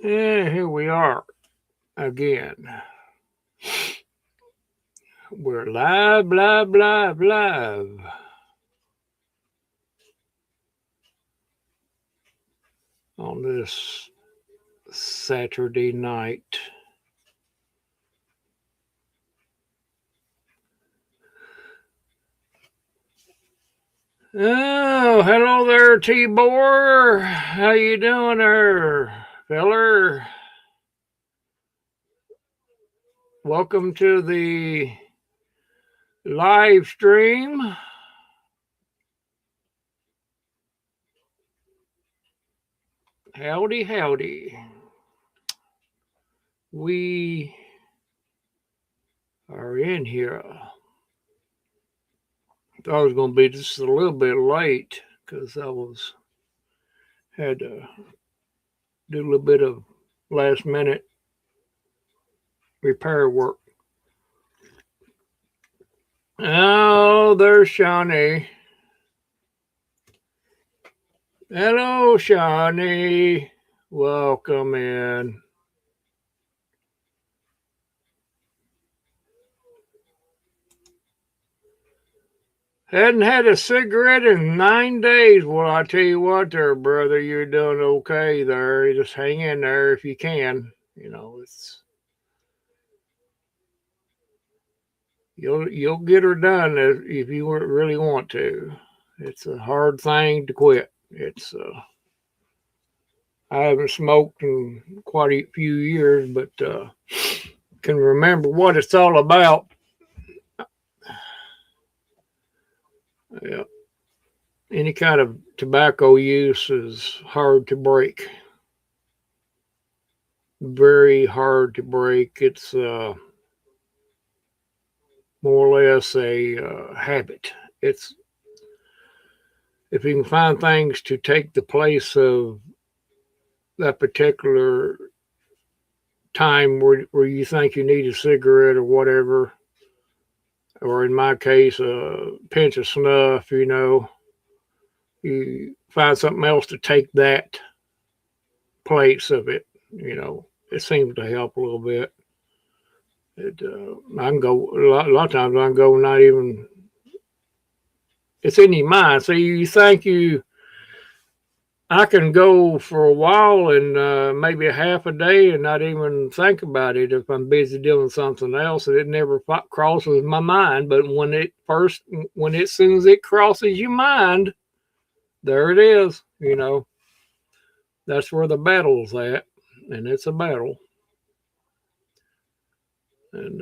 Yeah, here we are again. We're live, live, live, live on this Saturday night. Oh, hello there, T-Bor. How you doing there, feller? Welcome to the live stream. Howdy, howdy. We are in here. Thought I was going to be just a little bit late because had to do a little bit of last minute repair work. Oh, there's Shawnee. Hello, Shawnee. Welcome in. Hadn't had a cigarette in 9 days. Well, I tell you what, there, brother, you're doing okay there. You just hang in there if you can. You know, you'll get her done if you really want to. It's a hard thing to quit. I haven't smoked in quite a few years, but can remember what it's all about. Yeah. Any kind of tobacco use is hard to break. Very hard to break. It's more or less a habit. It's if you can find things to take the place of that particular time where you think you need a cigarette or whatever, or in my case, a pinch of snuff, you find something else to take that place of it, it seems to help a little bit. I can go a lot of times. I can go not even. It's in your mind. So you think I can go for a while and maybe a half a day and not even think about it if I'm busy doing something else, and it never crosses my mind. But when as soon as it crosses your mind, there it is. That's where the battle's at, and it's a battle. And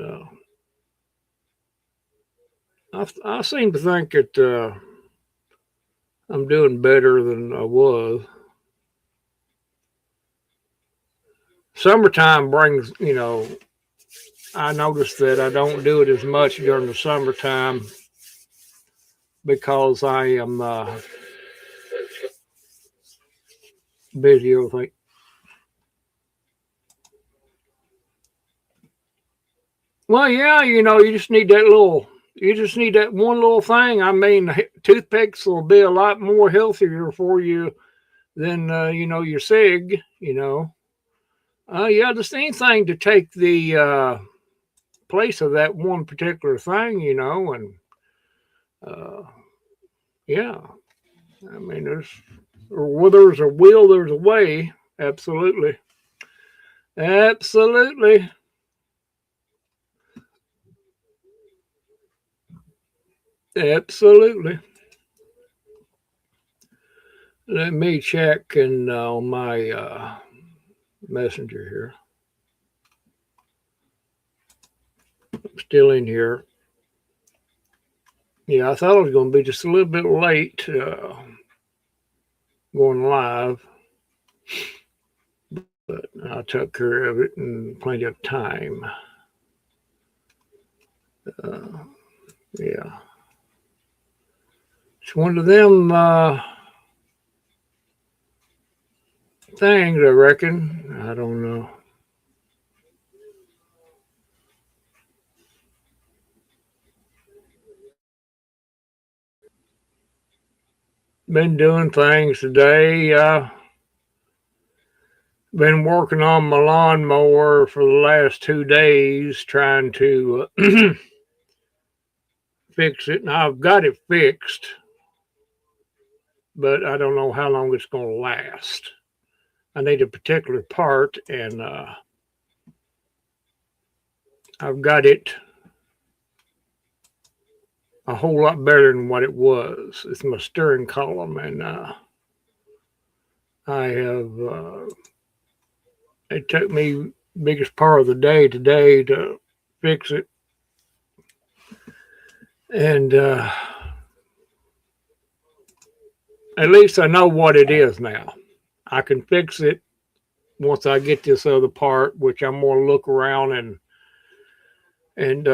I seem to think that I'm doing better than I was. Summertime brings, I notice that I don't do it as much during the summertime because I am busy with it. Well, yeah, you just need that one little thing. I mean, toothpicks will be a lot more healthier for you than, your cig, yeah, the same thing to take the place of that one particular thing, and uh, yeah, I mean, where there's a will, there's a way. Absolutely. Absolutely. Absolutely. Let me check on my messenger here. I'm still in here. Yeah, I thought I was going to be just a little bit late going live, but I took care of it in plenty of time. Uh, yeah. It's one of them things, I reckon. I don't know. Been doing things today. Been working on my lawnmower for the last 2 days, trying to fix it. Now I've got it fixed, but I don't know how long it's going to last. I need a particular part, and I've got it a whole lot better than what it was. It's my steering column, and I have. It took me biggest part of the day today to fix it, and at least I know what it is now. I can fix it once I get this other part, which I'm going to look around and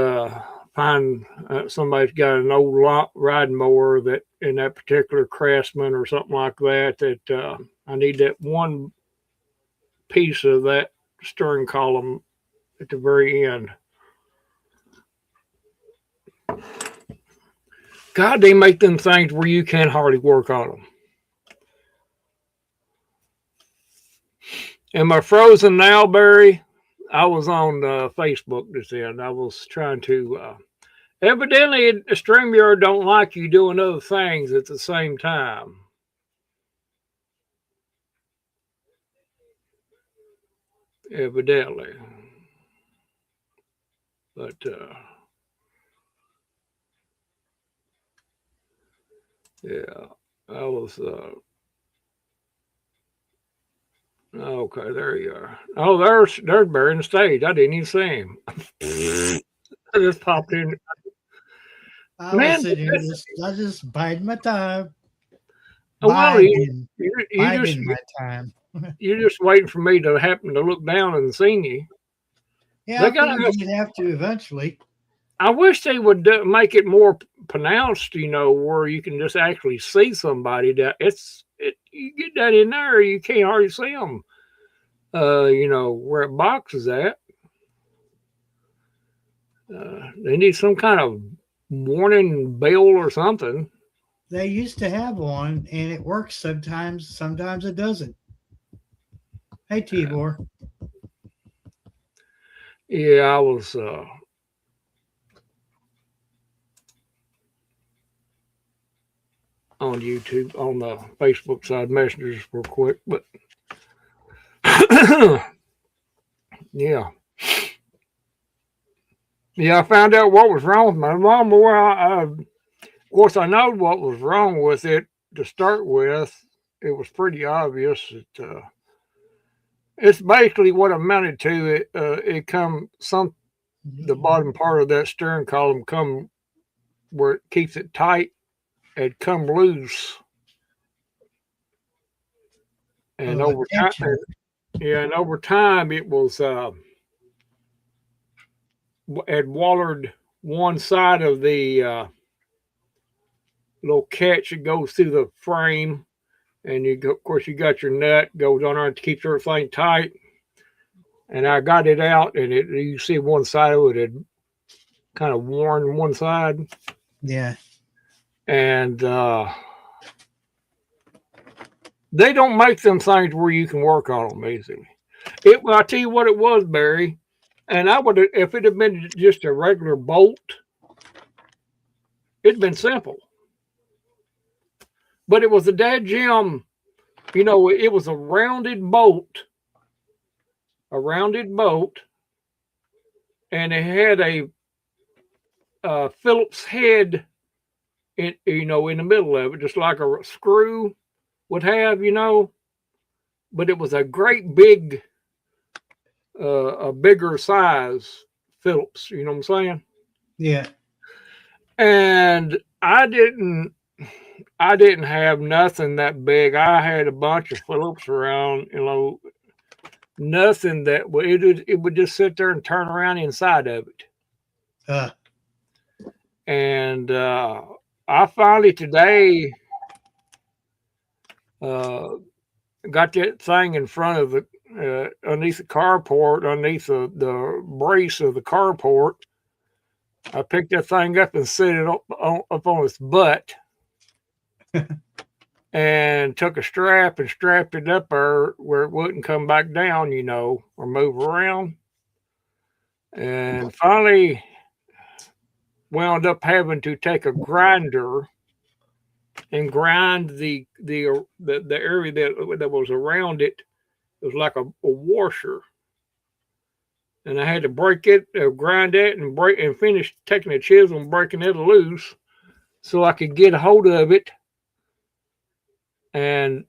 find somebody's got an old riding mower that in that particular Craftsman or something like that. That I need that one piece of that steering column at the very end. God, they make them things where you can't hardly work on them. Am I frozen now, Barry? I was on Facebook just then. I was trying to. Evidently, StreamYard don't like you doing other things at the same time. Evidently. But yeah, I was. Okay, there you are. Oh, there's Barry on the stage. I didn't even see him. I just popped in. I Man, was sitting here I just biding my time. well, Biding, you biding my time. you're just waiting for me to happen to look down and see you. Yeah, They I got. figured you'd have to eventually. I wish they would make it more pronounced. Where you can just actually see somebody. That you get that in there, you can't hardly see them. Where a box is at. They need some kind of warning bell or something. They used to have one, and it works sometimes. Sometimes it doesn't. Hey, Tibor. Yeah, I was. On YouTube, on the Facebook side, messengers real quick, but yeah. Yeah, I found out what was wrong with my lawnmower. Of course, I know what was wrong with it to start with. It was pretty obvious that it's basically what amounted to it. It come the bottom part of that steering column come where it keeps it tight. It come loose, and over time, and over time, it was had watered one side of the little catch that goes through the frame, and of course, you got your nut goes on there to keep everything tight. And I got it out, and you see one side of it had kind of worn one side. Yeah. And they don't make them things where you can work on them easily. I'll tell you what it was, Barry. And I would, if it had been just a regular bolt, it'd been simple. But it was a dead gem. It was a rounded bolt, and it had a Phillips head in the middle of it, just like a screw would have, but it was a great big, a bigger size Phillips, you know what I'm saying? Yeah. And I didn't have nothing that big. I had a bunch of Phillips around, nothing that it would just sit there and turn around inside of it. And I finally today got that thing in front of the underneath the carport, underneath the brace of the carport. I picked that thing up and set it up on its butt. and took a strap and strapped it up there where it wouldn't come back down, or move around. And finally wound up having to take a grinder and grind the area that was around it. It was like a washer, and I had to break it, grind it, and finish taking the chisel and breaking it loose, so I could get a hold of it, and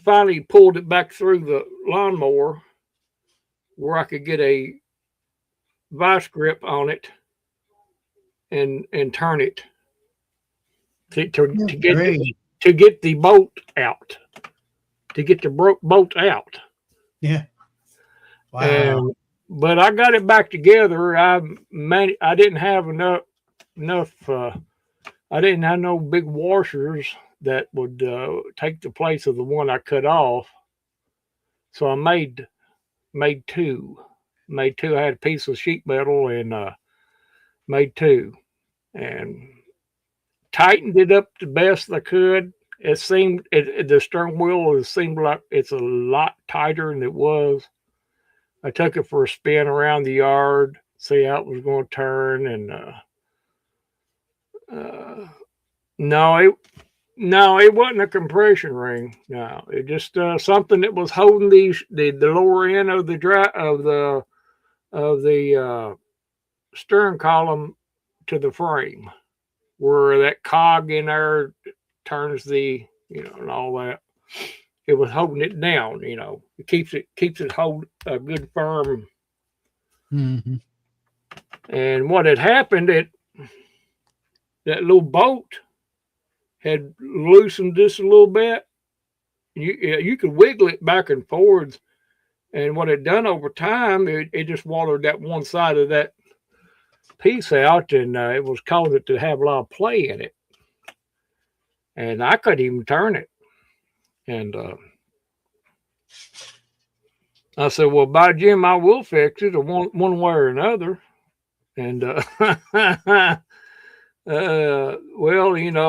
finally pulled it back through the lawnmower where I could get a vice grip on it and turn it to get the bolt out, to get the bolt out. Yeah. Wow. But I got it back together. I didn't have enough. I didn't have no big washers that would take the place of the one I cut off. So I made two. I had a piece of sheet metal and made two, and tightened it up the best I could. It seemed the stern wheel seemed like it's a lot tighter than it was. I took it for a spin around the yard, see how it was going to turn, and no, it wasn't a compression ring. No, it just something that was holding the lower end of the stern column to the frame, where that cog in there turns and all that. It was holding it down. It keeps it hold a good firm. Mm-hmm. And what had happened, that little bolt had loosened just a little bit. You could wiggle it back and forwards, and what it done over time, it just watered that one side of that piece out, and it was causing it to have a lot of play in it, and I couldn't even turn it. And I said, "Well, by Jim, I will fix it, or one way or another." And well,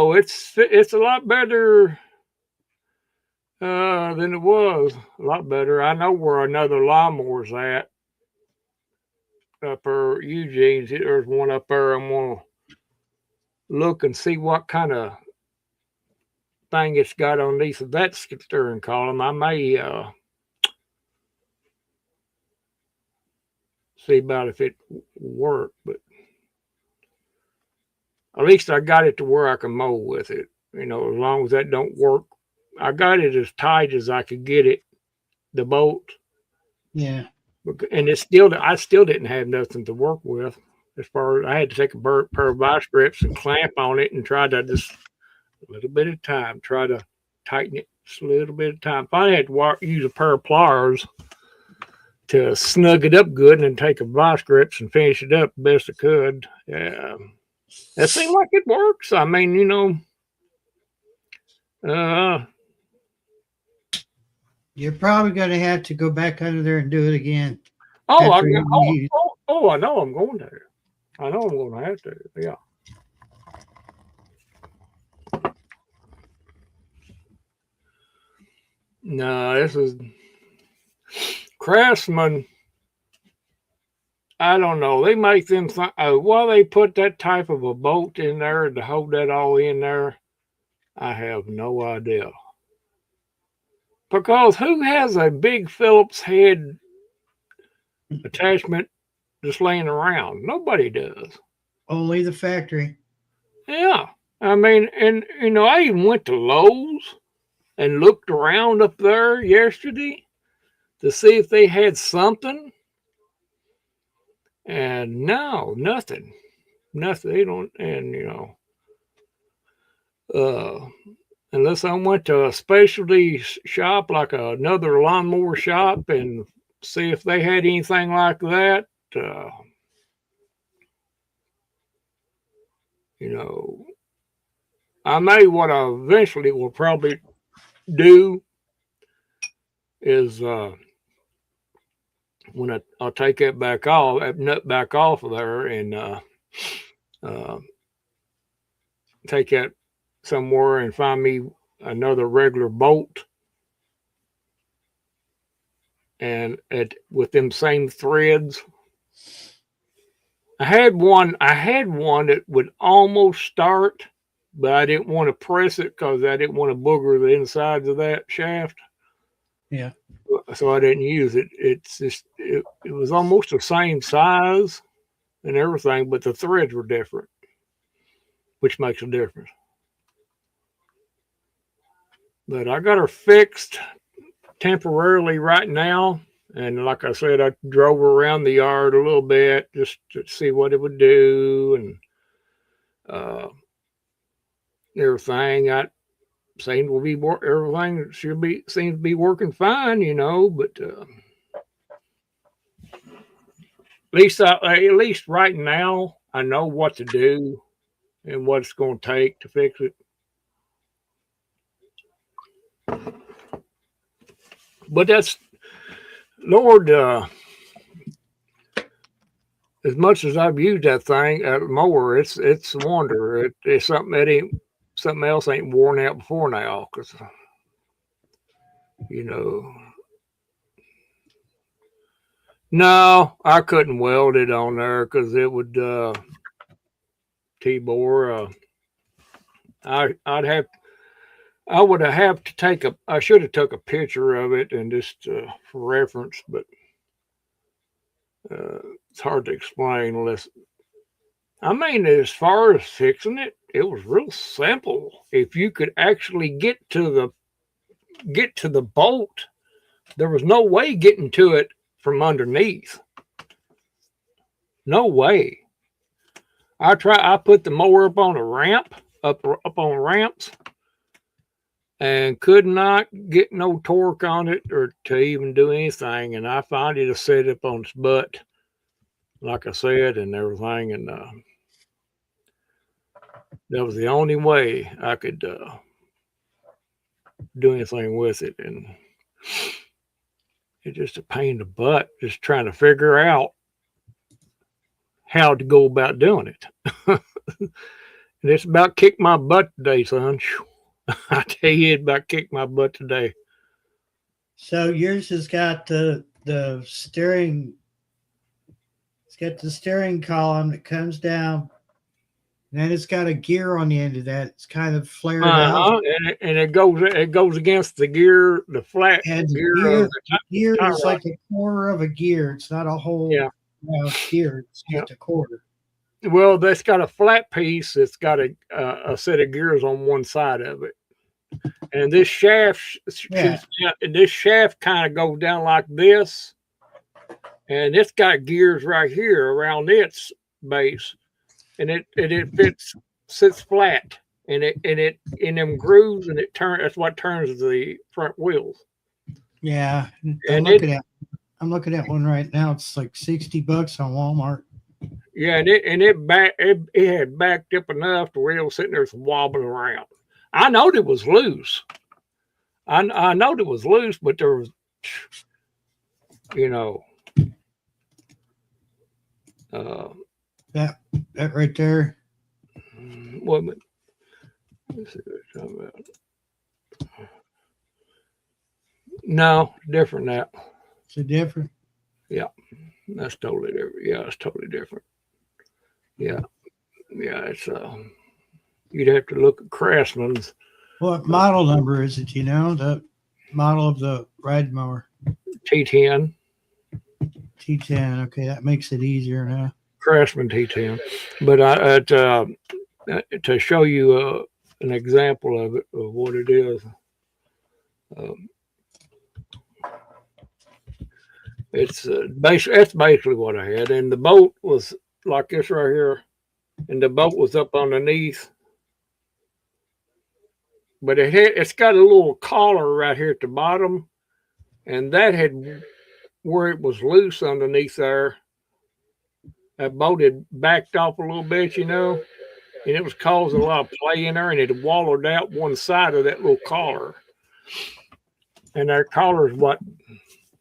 it's a lot better than it was. A lot better. I know where another lawnmower's at up there, Eugene's. There's one up there. I'm gonna look and see what kind of thing it's got underneath of that steering column. I may see about if it work, but at least I got it to where I can mow with it. As long as that don't work, I got it as tight as I could get it, the bolt. Yeah. And I still didn't have nothing to work with. As far as I had to take a pair of vice grips and clamp on it and try to just a little bit of time, try to tighten it just a little bit of time. Finally, I had to use a pair of pliers to snug it up good, and then take a vice grips and finish it up the best I could. It seemed like it works. I mean, you're probably going to have to go back under there and do it again. I know I'm going to. I know I'm going to have to. Yeah. No, this is Craftsman. I don't know. They make them why they put that type of a bolt in there to hold that all in there. I have no idea. Because who has a big Phillips head attachment just laying around? Nobody does. Only the factory. Yeah. I mean, and I even went to Lowe's and looked around up there yesterday to see if they had something. And no, nothing. They don't, and unless I went to a specialty shop like another lawnmower shop and see if they had anything like that. I may, what I eventually will probably do is when I'll take that nut back off of there, and take that somewhere and find me another regular bolt, and with them same threads. I had one that would almost start, but I didn't want to press it because I didn't want to booger the insides of that shaft. Yeah. So I didn't use it. It's just it was almost the same size and everything, but the threads were different, which makes a difference. But I got her fixed temporarily right now. And like I said, I drove around the yard a little bit just to see what it would do and everything. I seemed to be everything seems to be working fine, you know. But at least right now, I know what to do and what it's going to take to fix it. But that's Lord. As much as I've used that thing mower, it's a wonder. It's something else ain't worn out before now, because you know. No, I couldn't weld it on there because it would T-bore. I would have to take I should have took a picture of it and just for reference, but it's hard to explain unless. I mean, as far as fixing it, it was real simple. If you could actually get to the bolt, there was no way getting to it from underneath. No way. I put the mower up on a ramp, up on ramps, and could not get no torque on it or to even do anything. And I finally just set it up on its butt, like I said, and everything. And that was the only way I could do anything with it. And it's just a pain in the butt just trying to figure out how to go about doing it. And it's about kicked my butt today, son. I tell you, it about kicked my butt today. So yours has got the steering. It's got the steering column that comes down. And then it's got a gear on the end of that. It's kind of flared out. And it goes against the gear, the flat and gear. The gear is like a quarter of a gear. It's not a whole gear. It's just a quarter. Well, that's got a flat piece. It's got a set of gears on one side of it. And this shaft kind of goes down like this. And it's got gears right here around its base. And it sits flat, and it in them grooves, and that's what turns the front wheels. Yeah, I'm looking at one right now. It's like $60 on Walmart. Yeah, and it had backed up enough to where it was sitting there wobbling around. I know it was loose. I know it was loose, but there was, you know, that right there. What? Let's see what it's talking about. No, different now. Is it different? Yeah, that's totally different. Yeah, it's totally different. Yeah, it's you'd have to look at Craftsman's. What model number is it? You know, the model of the ride mower. T10. T10. Okay, that makes it easier now. Craftsman T10. But to show you an example of it, of what it is, that's basically what I had. And the bolt was like this right here, and the bolt was up underneath. But it's got a little collar right here at the bottom, and that had where it was loose underneath there. That bolt had backed off a little bit, you know, and it was causing a lot of play in there, and it wallowed out one side of that little collar. And that collar is what,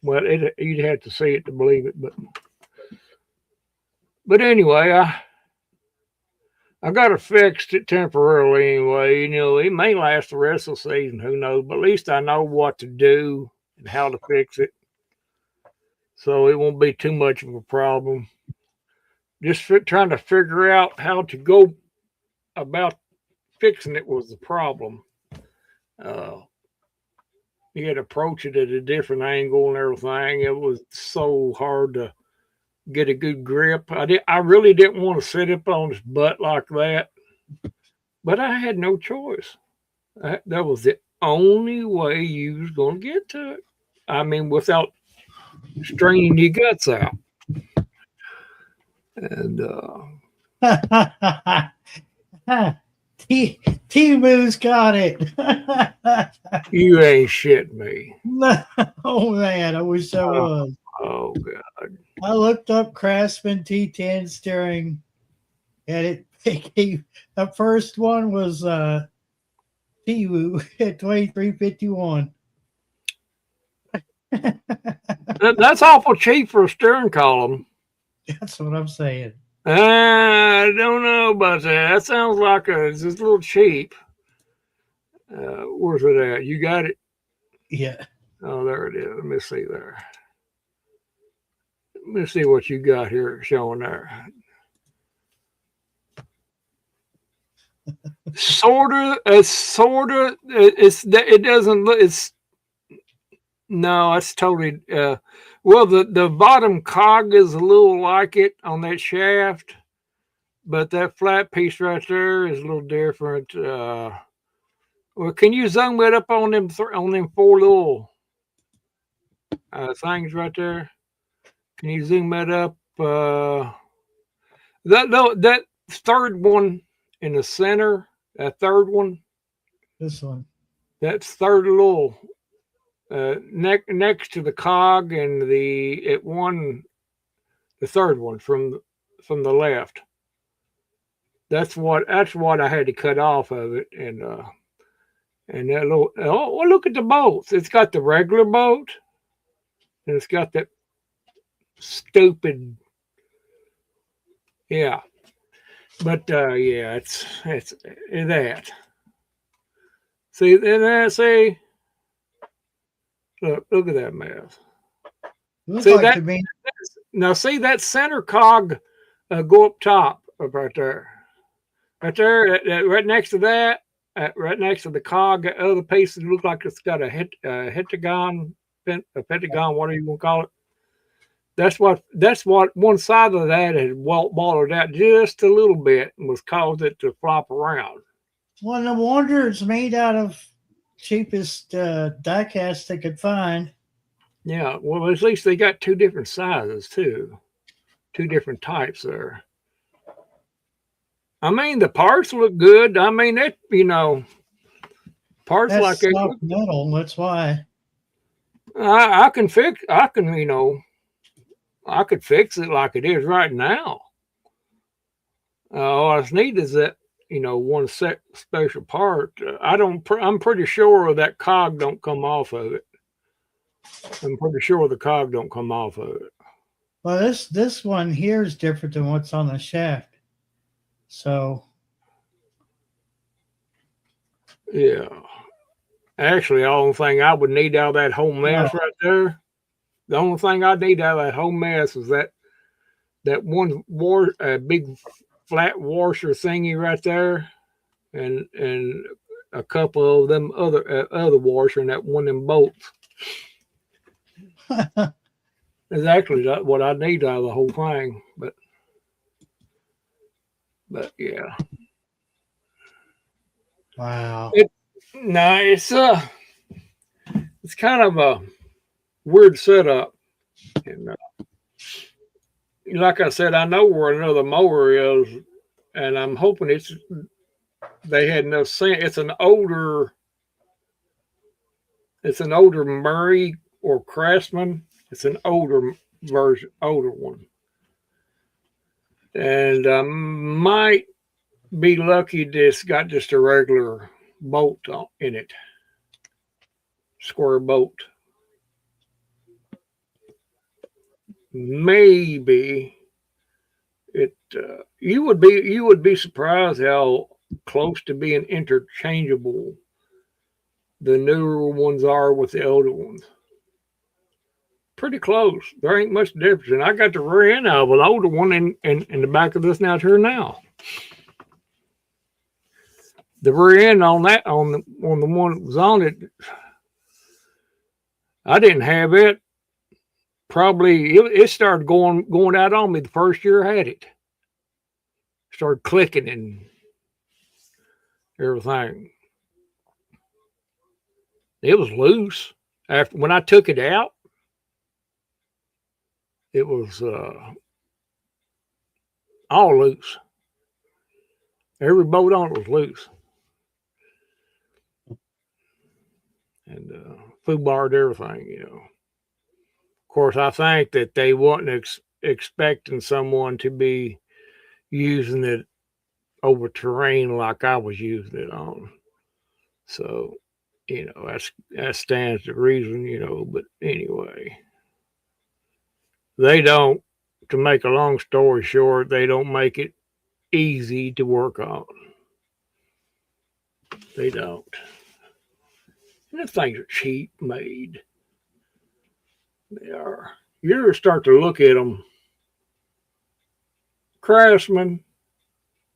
well, you'd have to see it to believe it, but anyway, I got it fixed it temporarily anyway. You know, it may last the rest of the season. Who knows? But at least I know what to do and how to fix it, so it won't be too much of a problem. Just trying to figure out how to go about fixing it was the problem. Uh, you had to approach it at a different angle and everything. It was so hard to get a good grip. I really didn't want to sit up on his butt like that, but I had no choice. That was the only way you was going to get to it. I mean, without straining your guts out. And T-Moo's got it. you ain't shit me. No, man, I wish I was. Oh God. I looked up Craftsman T10 steering, and the first one was T-Woo at 2351. That's awful cheap for a steering column. That's what I'm saying. I don't know about that. That sounds like it's just a little cheap. Where's it at? You got it? Yeah. Oh, there it is. Let me see there. Let me see what you got here showing there. It doesn't look, no, it's totally, well, the bottom cog is a little like it on that shaft, but that flat piece right there is a little different. Well, can you zoom it up on them four little things right there? Can you zoom that up? That third one in the center, that third one. This one. That's third little next to the cog and the third one from the left. That's what I had to cut off of it, and that little, oh, well, look at the bolts. It's got the regular bolt, and it's got that stupid, yeah. But yeah, it's that. See, see. Look at that mess. See like that? Now see that center cog go up top, up right there, right next to that, right next to the cog. That other piece that looks like it's got a pentagon, whatever you want to call it. That's what one side of that had wallowed out just a little bit and was caused it to flop around. Well, no wonder it's made out of cheapest die cast they could find. Yeah, well, at least they got two different sizes too, two different types there. I mean, the parts look good. I mean, it, parts that's like soft metal. That's why. I can fix it like it is right now. All I need is that one special part. I'm pretty sure that cog don't come off of it. I'm pretty sure the cog don't come off of it. Well, this one here is different than what's on the shaft. So. Yeah. Actually, the only thing I would need out of that whole mess right there, the only thing I need out of that whole mess is that one big flat washer thingy right there, and a couple of them other washer and that one of them bolts. Is actually what I need out of the whole thing, but yeah. Wow. It's kind of a weird setup, and like I said, I know where another mower is, and I'm hoping they had no sense. It's an older Murray or Craftsman. It's an older one, and might be lucky this got just a regular bolt in it, square bolt. Maybe You would be surprised how close to being interchangeable the newer ones are with the older ones. Pretty close. There ain't much difference. And I got the rear end of an older one in the back of this now here now. The rear end on that on the one that was on it, I didn't have it. Probably it started going out on me the first year I had it. Started clicking and everything. It was loose. After when I took it out, it was all loose. Every bolt on it was loose. And foo barred everything, Of course, I think that they wasn't expecting someone to be using it over terrain like I was using it on. So, that stands to reason, but anyway. They don't, to make a long story short, they don't make it easy to work on. They don't. And the things are cheap made. They are. You're going to start to look at them. Craftsman,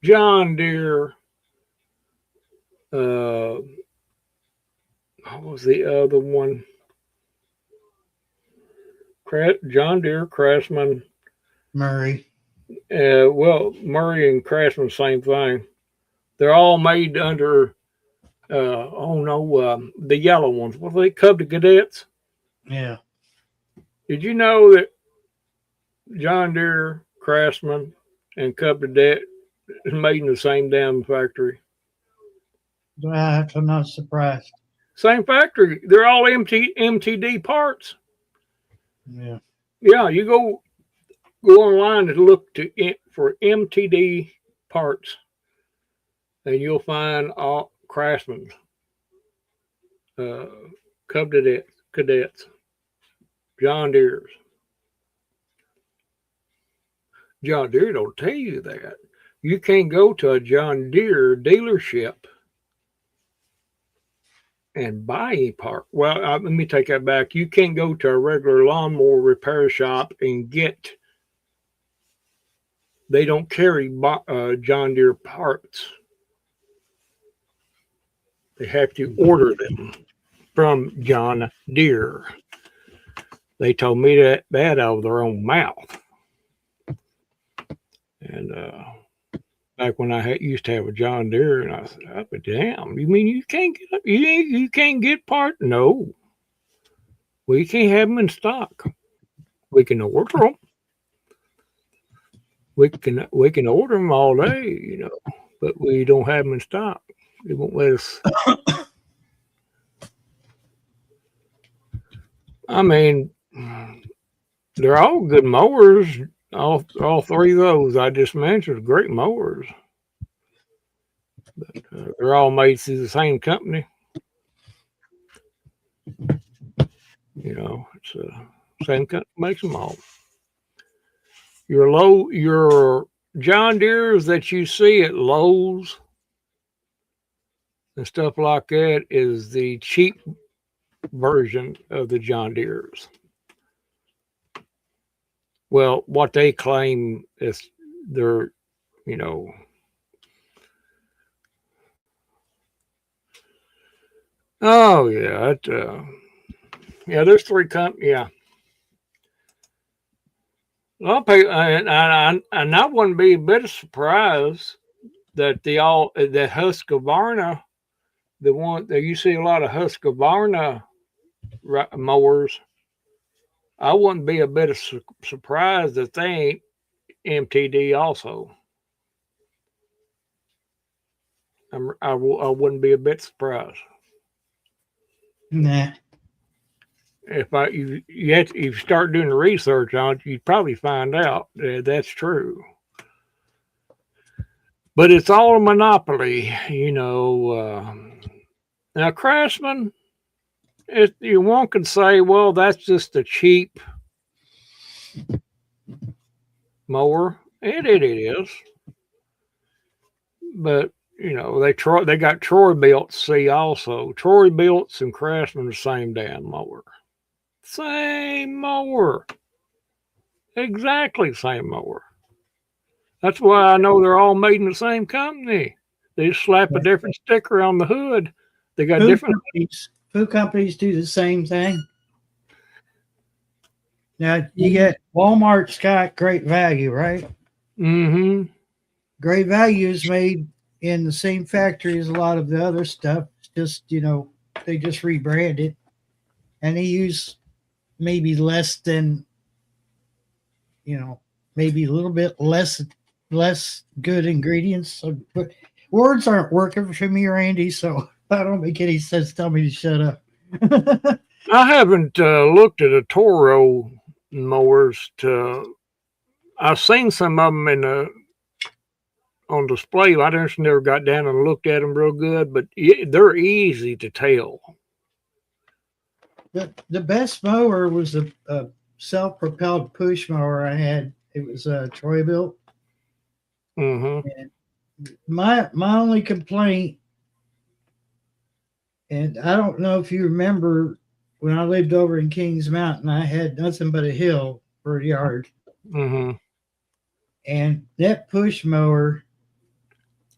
John Deere, what was the other one? John Deere, Craftsman, Murray. Murray and Craftsman, same thing. They're all made under, the yellow ones. What are they? Cub Cadets? Yeah. Did you know that John Deere, Craftsman, and Cub Cadet is made in the same damn factory? I'm not surprised. Same factory. They're all MTD parts. Yeah. Yeah, you go online and look for MTD parts, and you'll find all Craftsman, Cub Cadets, John Deere's. John Deere don't tell you that. You can't go to a John Deere dealership and buy a part. Well, let me take that back. You can't go to a regular lawnmower repair shop and get. They don't carry John Deere parts. They have to order them from John Deere. They told me that out of their own mouth. And back when I used to have a John Deere, and I said, "But damn, you mean you can't get parts? No, we can't have them in stock. We can order them. We can order them all day, but we don't have them in stock. They won't let us." I mean, they're all good mowers. All three of those I just mentioned are great mowers. But they're all made through the same company. It's the same company makes them all. Your John Deere's that you see at Lowe's and stuff like that is the cheap version of the John Deere's. Well, what they claim is they're, oh yeah, there's three companies. Yeah, well, and I wouldn't be a bit surprised that the Husqvarna, the one that you see a lot of Husqvarna mowers. I wouldn't be a bit surprised that they ain't MTD also. I wouldn't be a bit surprised. Nah. If you start doing the research on it, you'd probably find out that's true. But it's all a monopoly, Now, Craftsman, one could say, well, that's just a cheap mower. It is. But they got Troy Belts. See, also Troy Belts and Craftsman the same damn mower. Same mower. Exactly same mower. That's why I know they're all made in the same company. They just slap a different sticker on the hood. They got different. Food companies do the same thing. Now you get Walmart's got Great Value, right? Mm-hmm. Great Value is made in the same factory as a lot of the other stuff. It's just they just rebrand it, and they use maybe less than maybe a little bit less good ingredients. So, but words aren't working for me, Randy. So I don't make any sense. Tell me to shut up. I haven't looked at a Toro mowers. I've seen some of them on display. I just never got down and looked at them real good, but they're easy to tell. The best mower was a self-propelled push mower I had. It was a Troy Built. Mm-hmm. And my only complaint, and I don't know if you remember when I lived over in Kings Mountain, I had nothing but a hill for a yard. Mm-hmm. And that push mower,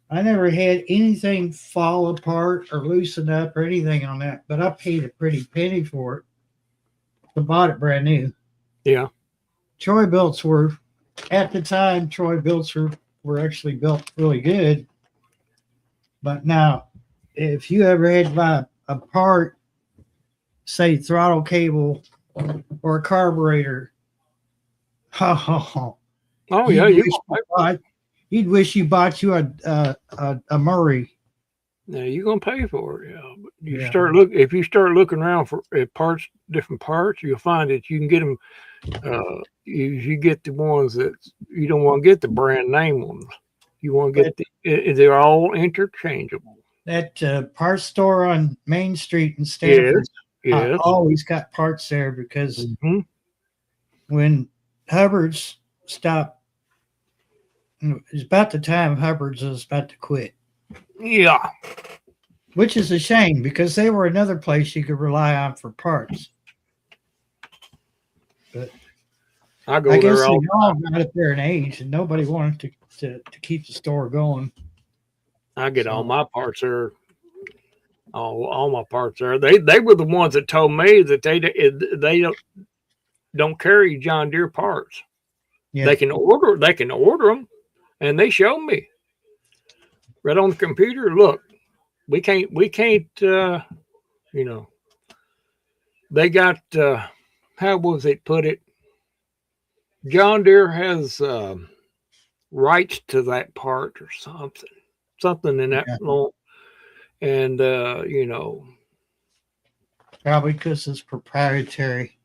I never had anything fall apart or loosen up or anything on that, but I paid a pretty penny for it. I bought it brand new. Yeah. Troy Builts were, at the time, Troy Builts were actually built really good. But now, if you ever had to buy a part, say throttle cable or a carburetor, oh yeah, you'd wish you bought you a Murray. Yeah, you're gonna pay for it. Yeah, but if you start looking around for parts, different parts, you'll find that you can get them. You get the ones that you don't want to get the brand name ones. You want to get they're all interchangeable. That parts store on Main Street in Stanford, yes. Always got parts there because when Hubbard's stopped, it was about the time Hubbard's was about to quit. Yeah. Which is a shame because they were another place you could rely on for parts. But I guess they all got up there in age and nobody wanted to keep the store going. I get all my parts there. All my parts there. They were the ones that told me that they don't carry John Deere parts. Yeah. They can order them, and they show me right on the computer. Look, we can't. They got how was it put it? John Deere has rights to that part or something in that long, and probably because it's proprietary.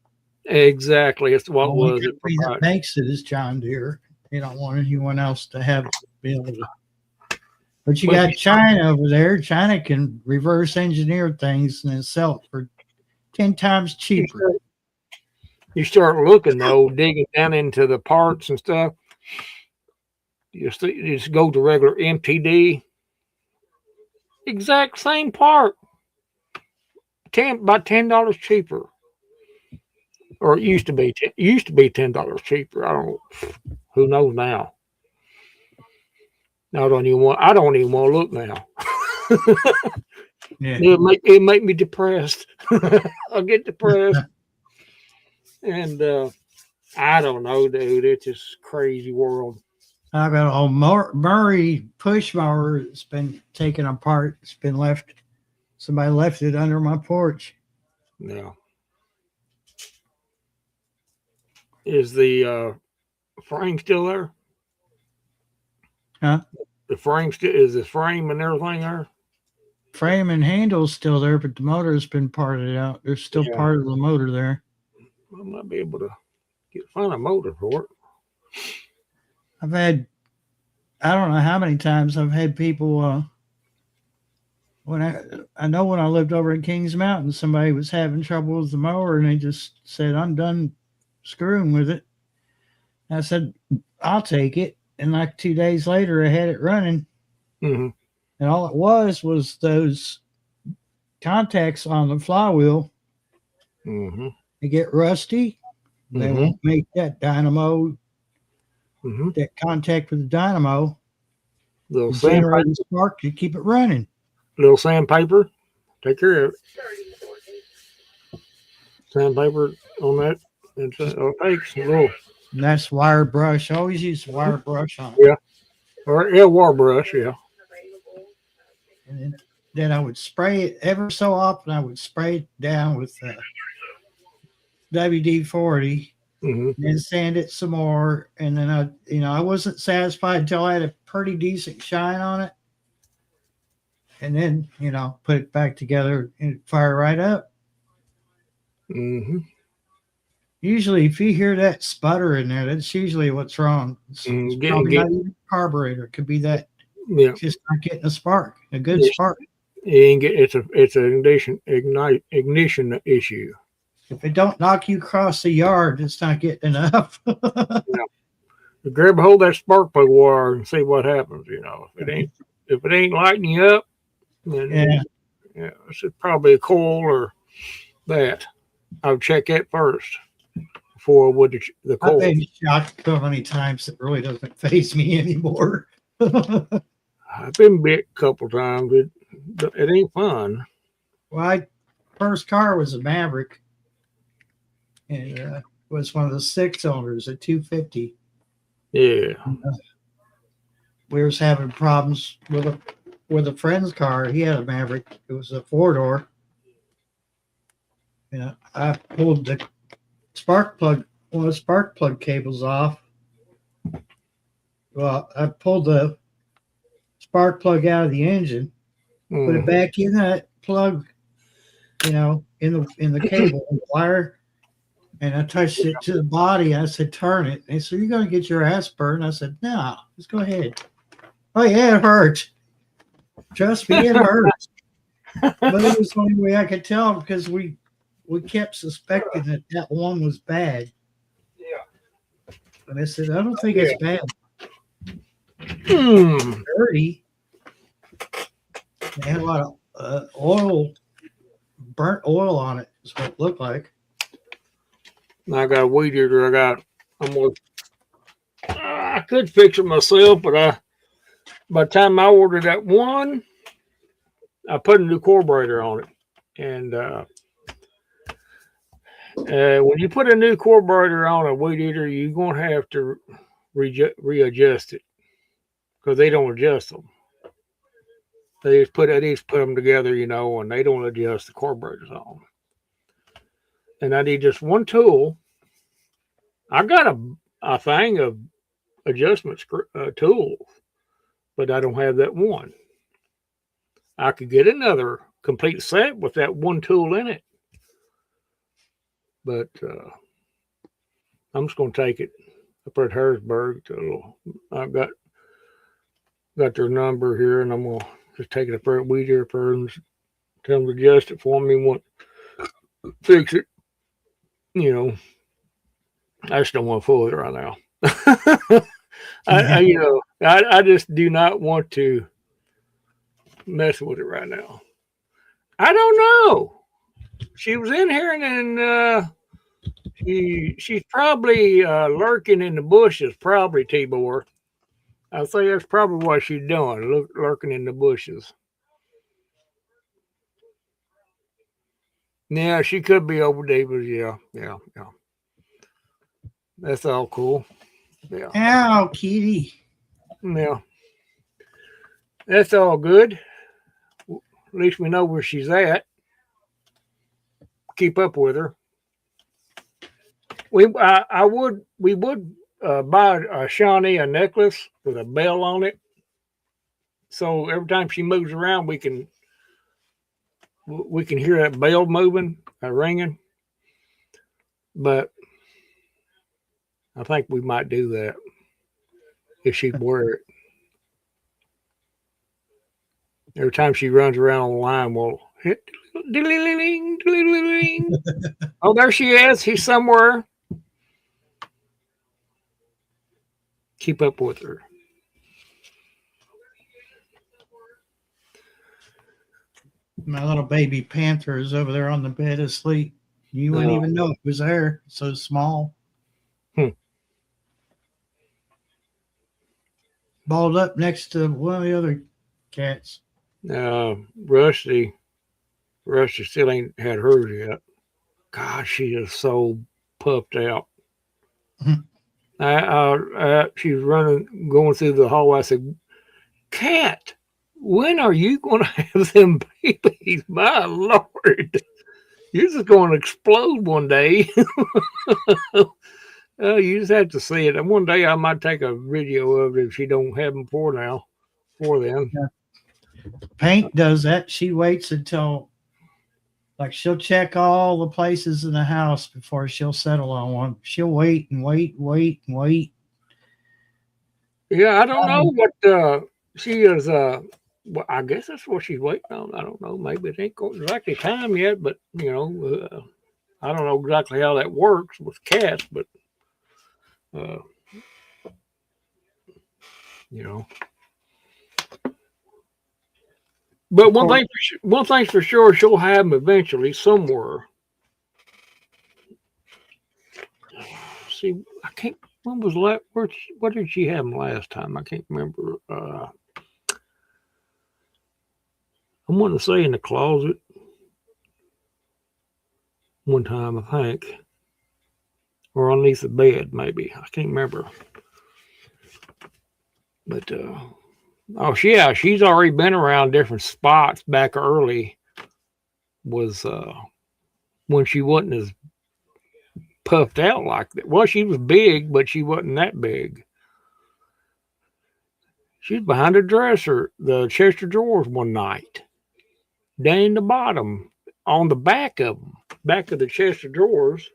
Exactly, it's what was it? That makes it is John Deere. You don't want anyone else to be able to. But you got China over there. China can reverse engineer things and then sell it for 10 times cheaper. You start looking though, digging down into the parts and stuff. You just go to regular MTD. Exact same part. About $10 cheaper. Or it used to be $10 cheaper. I don't. Who knows now? I don't even want to look now. Yeah. It make me depressed. I'll get depressed. And I don't know, dude. It's just crazy world. I got a Murray push mower. It's been taken apart. It's been left. Somebody left it under my porch. Yeah. Is the frame still there? Huh? Is the frame and everything there? Frame and handle's still there, but the motor has been parted out. There's still part of the motor there. I might be able to find a motor for it. I've had, I don't know how many times I've had people, when I know when I lived over in Kings Mountain, somebody was having trouble with the mower and they just said, I'm done screwing with it. I said, I'll take it. and like 2 days later, I had it running, Mm-hmm. and all it was those contacts on the flywheel. Mm-hmm. They get rusty. They Mm-hmm. won't make that dynamo, Mm-hmm. that contact with the dynamo, Little to generate sandpaper. a spark to keep it running. Little sandpaper. Take care of it. Sandpaper on that. It's it takes a little. And that's wire brush. I always use wire brush on it. Yeah. Or yeah, war brush. Yeah. And then I would spray it ever so often. I would spray it down with WD-40, Mm-hmm. and then sand it some more. And then I wasn't satisfied until I had a pretty decent shine on it. And then, put it back together and fire right up. Mm-hmm. Usually, if you hear that sputter in there, that's usually what's wrong. It's probably not even a carburetor. It could be that just not getting a spark, a good spark. It's an ignition issue. If it don't knock you across the yard, it's not getting enough. Grab a hold of that spark plug wire and see what happens. If it ain't lighting you up, then it's probably a coil or that. I would check that first before I would the coil. I've been shocked so many times it really doesn't faze me anymore. I've been bit a couple times. It ain't fun. Well, my first car was a Maverick, and it was one of the 6-cylinders, a 250. Yeah. We was having problems with a friend's car. He had a Maverick. It was a 4-door. I pulled the one of the spark plug cables off. Well, I pulled the spark plug out of the engine, put it back in that plug, in the cable and wire, and I touched it to the body. I said, "Turn it." And they said, "You're going to get your ass burned." I said, "No, just go ahead." Oh yeah, it hurts. Trust me, it hurts. But it was the only way I could tell, because we kept suspecting that one was bad. Yeah. And I said, "I don't think it's bad. Mm. Dirty." They had a lot of oil, burnt oil on it, is what it looked like. I got a weed eater. I could fix it myself, but by the time I ordered that one, I put a new carburetor on it. And when you put a new carburetor on a weed eater, you're going to have to readjust it, because they don't adjust them. They just put them together, and they don't adjust the carburetors on them. And I need just one tool. I got a thing of adjustment tools, but I don't have that one. I could get another complete set with that one tool in it, but I'm just going to take it up at Harrisburg. I've got their number here, and I'm going to just take it up there at Weed Eater and tell them to adjust it for me, fix it. I just don't want to fool it right now. I just do not want to mess with it right now. I don't know. She was in here, and then she's probably lurking in the bushes. Probably, Tibor. I say that's probably what she's doing, lurking in the bushes. Yeah, she could be over Davis. Yeah. That's all cool. Yeah. Ow, kitty. Yeah. That's all good. At least we know where she's at. Keep up with her. We would buy a Shawnee a necklace with a bell on it, so every time she moves around, we can hear that bell moving, ringing. But I think we might do that if she'd wear it. Every time she runs around on the line, we'll hit. Oh, there she is. She's somewhere. Keep up with her. My little baby panther is over there on the bed asleep. You wouldn't even know it was there. So small. Balled up next to one of the other cats. Rusty still ain't had hers yet. God, she is so puffed out. She's running, going through the hallway. I said, Cat, when are you going to have them babies? My Lord, you're just going to explode one day. You just have to see it. And one day I might take a video of it if she don't have them for then. Yeah. Paint does that. She waits until, like, she'll check all the places in the house before she'll settle on one. She'll wait and wait and wait and wait. Yeah, I don't know what she is. Well, I guess that's what she's waiting on. I don't know. Maybe it ain't going exactly time yet, but I don't know exactly how that works with cats, but But one thing's for sure, she'll have them eventually somewhere. See, I can't. When was what did she have them last time? I can't remember. I want to say in the closet one time, I think, or underneath the bed, maybe. I can't remember. But she's already been around different spots back early. Was when she wasn't as puffed out like that. Well, she was big, but she wasn't that big. She's behind the dresser, the chest of drawers one night. Down in the bottom, on the back of them, back of the chest of drawers.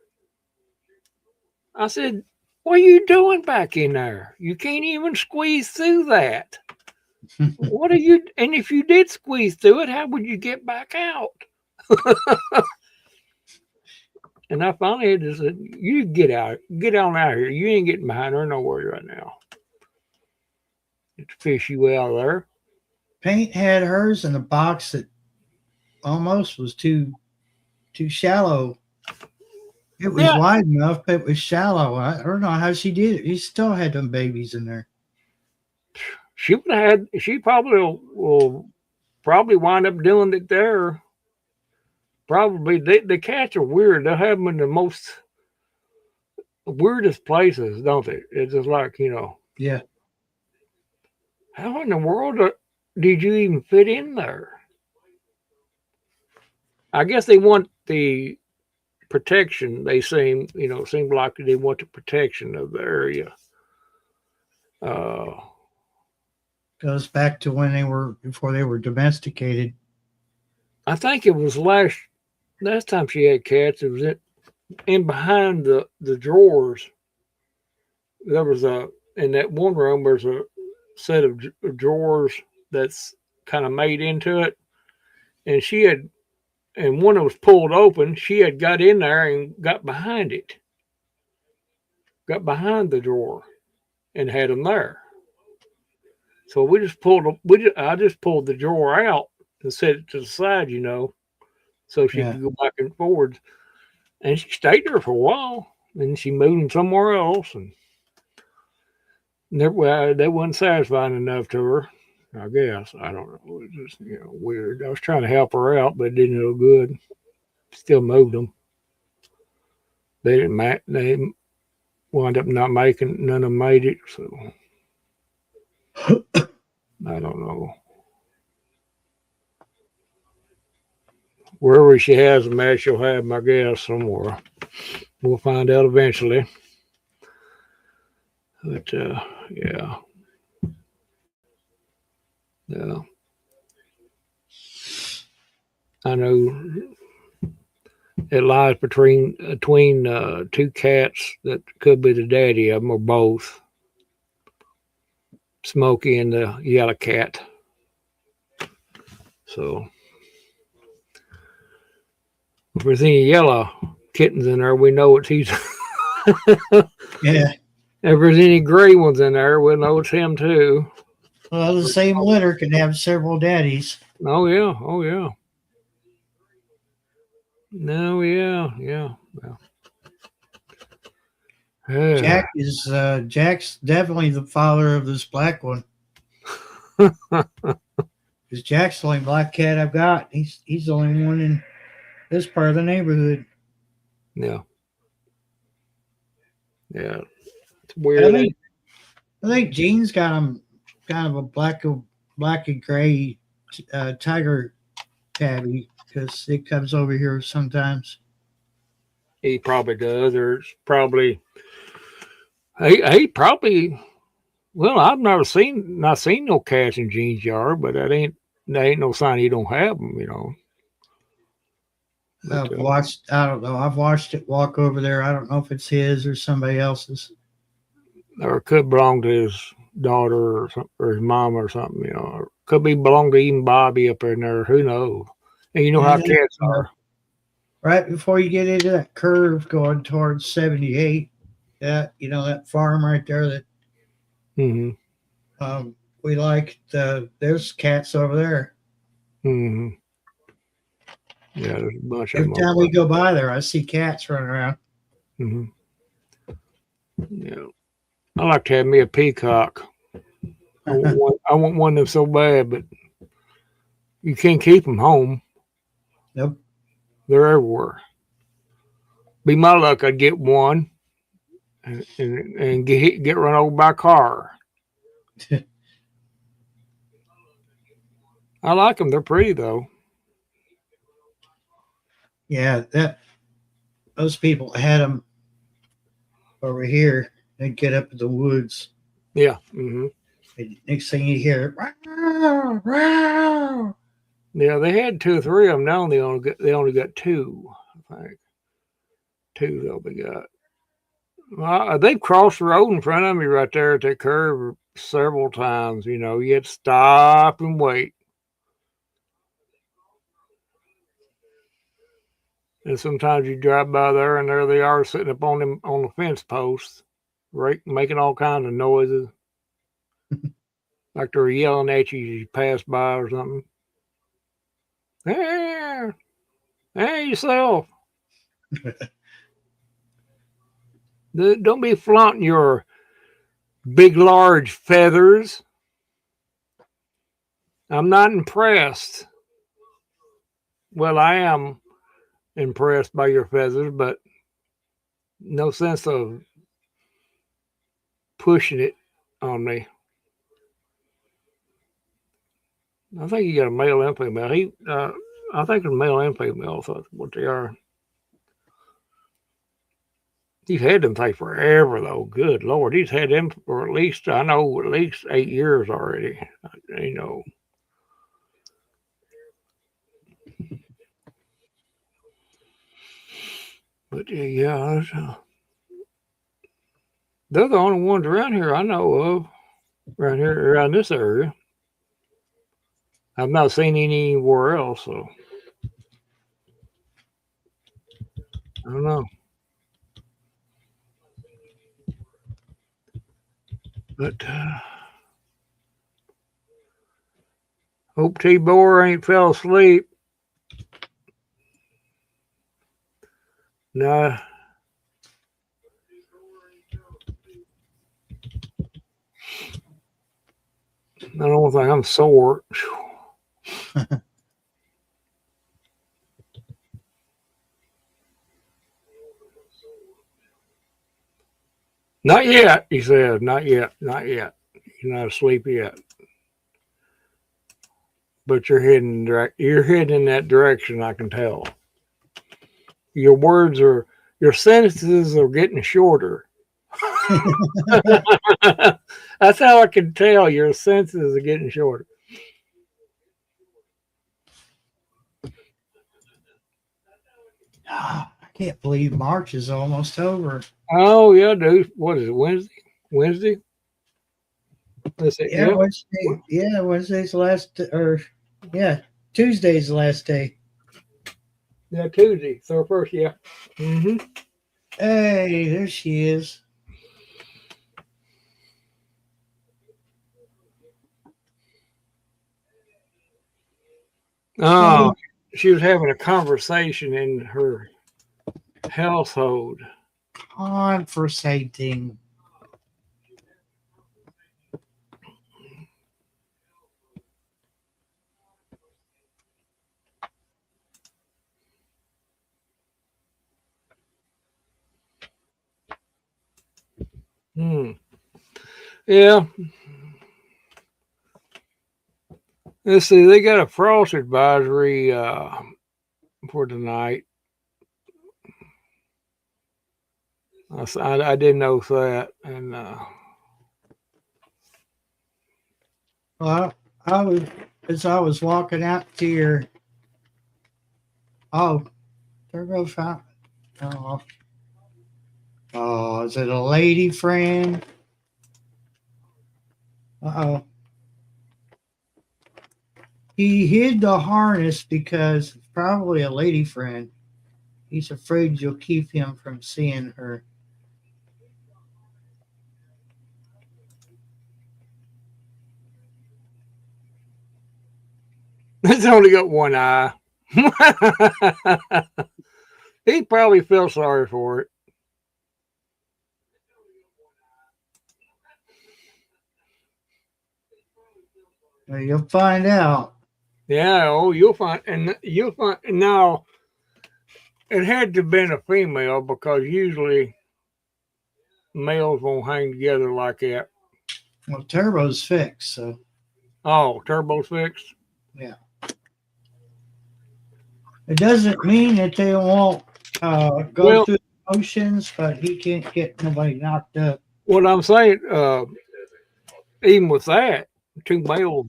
I said, what are you doing back in there? You can't even squeeze through that. What are you? And if you did squeeze through it, how would you get back out? And I finally had to say, you get on out of here. You ain't getting behind her nowhere right now. It's fish you out of there. Paint had hers in a box that almost was too shallow. It was wide enough, but it was shallow. I don't know how she did it. She still had them babies in there. She would have had. She probably will wind up doing it there. Probably the cats are weird. They'll have them in the most weirdest places, don't they? It's just like Yeah. How in the world did you even fit in there? I guess they want the protection. They seem like they want the protection of the area. Goes back to before they were domesticated. I think it was last time she had cats. It was in behind the drawers. There was in that one room. There's a set of drawers that's kind of made into it, and one that was pulled open. She had got in there and got behind it, got behind the drawer, and had them there. So I just pulled the drawer out and set it to the side, so she could go back and forwards. And she stayed there for a while. And she moved them somewhere else, and that wasn't satisfying enough to her. I guess. I don't know. It was just weird. I was trying to help her out, but it didn't do good. Still moved them. They didn't. They wound up not making. None of them made it. So I don't know. Wherever she has them at, she'll have them, I guess, somewhere. We'll find out eventually. But yeah. I know it lies between two cats that could be the daddy of them or both. Smokey and the yellow cat. So if there's any yellow kittens in there, we know it's he's. Yeah. If there's any gray ones in there, we'll know it's him too. Well, the same litter can have several daddies. Oh yeah. No, yeah. Jack's definitely the father of this black one. Because Jack's the only black cat I've got. He's the only one in this part of the neighborhood. Yeah. It's I weird. think I think Gene's got him kind of a black and gray tiger tabby because it comes over here sometimes. He probably does. There's probably he probably. Well, I've not seen no cats in Gene's yard, but that ain't no sign he don't have them. But I don't know. I've watched it walk over there. I don't know if it's his or somebody else's. or it could belong to his daughter or something, or his mom or something. Or could be belong to even Bobby up in there. Who knows? And you know how And then, cats are. right before you get into that curve going towards 78, that farm right there that Hmm. we like. There's cats over there. Hmm. Yeah, there's a bunch of Every them time over we go by there, I see cats running around. there. Hmm. Yeah, I like to have me a peacock. I want one of them so bad, but you can't keep them home. Nope. They're everywhere. Be my luck, I'd get one and get run over by a car. I like them. They're pretty though. Yeah, that those people had them over here. They'd get up in the woods. Yeah. Hmm. And next thing you hear, "Row, row." Yeah, they had two or three of them. Now they only got two. I think two they got. Well, they've crossed the road in front of me right there at that curve several times. You had to stop and wait. And sometimes you drive by there, and there they are sitting up on the fence post, right, making all kinds of noises, like they're yelling at you as you pass by or something. Hey, hey yourself! Don't be flaunting your big, large feathers. I'm not impressed. Well, I am impressed by your feathers, but no sense of pushing it on me. I think you got a male and female. I think it's male and female. So that's what they are. He's had them things forever, though. Good Lord, he's had them for at least I know at least 8 years already. You know. But yeah, they're the only ones around here I know of. Around this area. I've not seen anywhere else, so I don't know. But hope T-Bor ain't fell asleep. Nah. I don't think I'm sore. Not yet, he said. Not yet. Not yet. You're not asleep yet. But you're heading in that direction, I can tell. Your sentences are getting shorter. That's how I can tell your sentences are getting shorter. I can't believe March is almost over. Oh yeah, dude. What is it? Wednesday? Wednesday? Let's see. Yeah, Yep. Wednesday. Yeah, Wednesday's last, or yeah, Tuesday's the last day. Yeah, Tuesday. So first, yeah. Mm-hmm. Hey, there she is. Oh, she was having a conversation in her household. Conversating. Yeah. Let's see. They got a frost advisory for tonight. I didn't know that, and Well, as I was walking out to your. Oh, there goes Fountain. Oh, is it a lady friend? Uh-oh. He hid the harness because it's probably a lady friend. He's afraid you'll keep him from seeing her. it's only got one eye. He probably felt sorry for it. Well, you'll find out. Yeah, oh, you'll find now. It had to have been a female because usually males won't hang together like that. Well, Turbo's fixed, so Oh, turbo's fixed. yeah. It doesn't mean that they won't go through the motions, but he can't get nobody knocked up. What I'm saying, even with that, two males,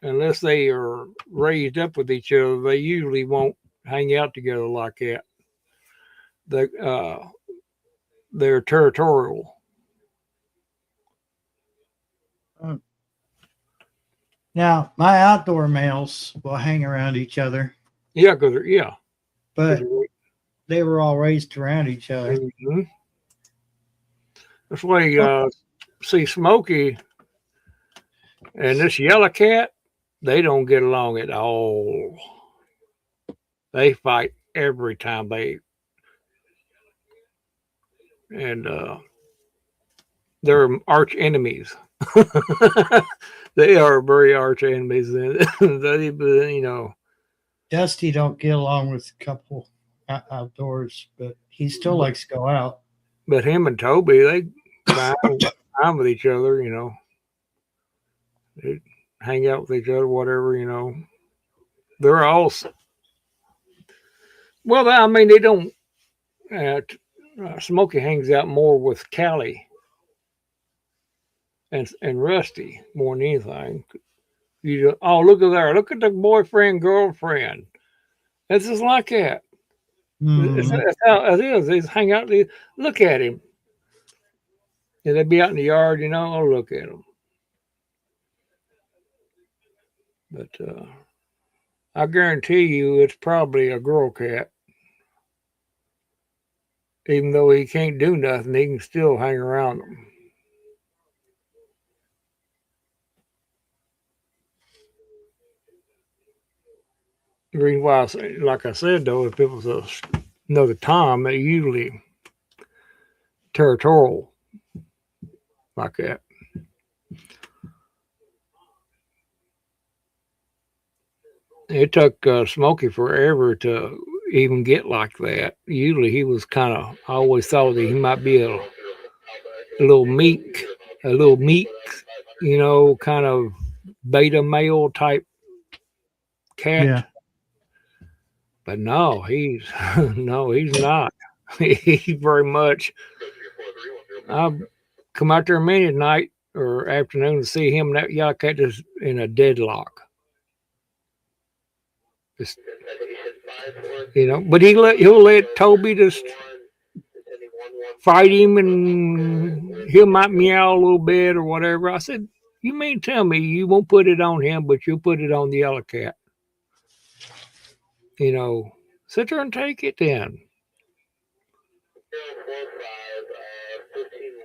unless they are raised up with each other, they usually won't hang out together like that. They're territorial. Now, my outdoor males will hang around each other. Yeah, yeah. But they were all raised around each other. Mm-hmm. That's why you see Smokey and this yellow cat, they don't get along at all. They fight every time and they're arch enemies. They are very arch enemies. You know, Dusty don't get along with a couple outdoors, but he still likes to go out. But him and Toby, they fine with each other. You know, they hang out with each other, whatever. You know, they're all. Well, I mean, they don't. Smokey hangs out more with Callie and Rusty more than anything. Oh, look at there! Look at the boyfriend girlfriend. It's just like that. It's how it is. They just hang out. They look at him. And they'd be out in the yard, you know. Oh, look at him. But I guarantee you, it's probably a girl cat. Even though he can't do nothing, he can still hang around them. The reason why, like I said, though, if it was another Tom, they usually territorial like that. It took Smokey forever to even get like that. Usually he was kind of, I always thought that he might be a little meek, you know, kind of beta male type cat. Yeah. But no, he's not. He very much. I've come out there many night or afternoon to see him and that yellow cat just in a deadlock. Just, you know, but he'll let Toby just fight him and he might meow a little bit or whatever. I said, you mean tell me you won't put it on him, but you'll put it on the yellow cat? You know, sit there and take it then.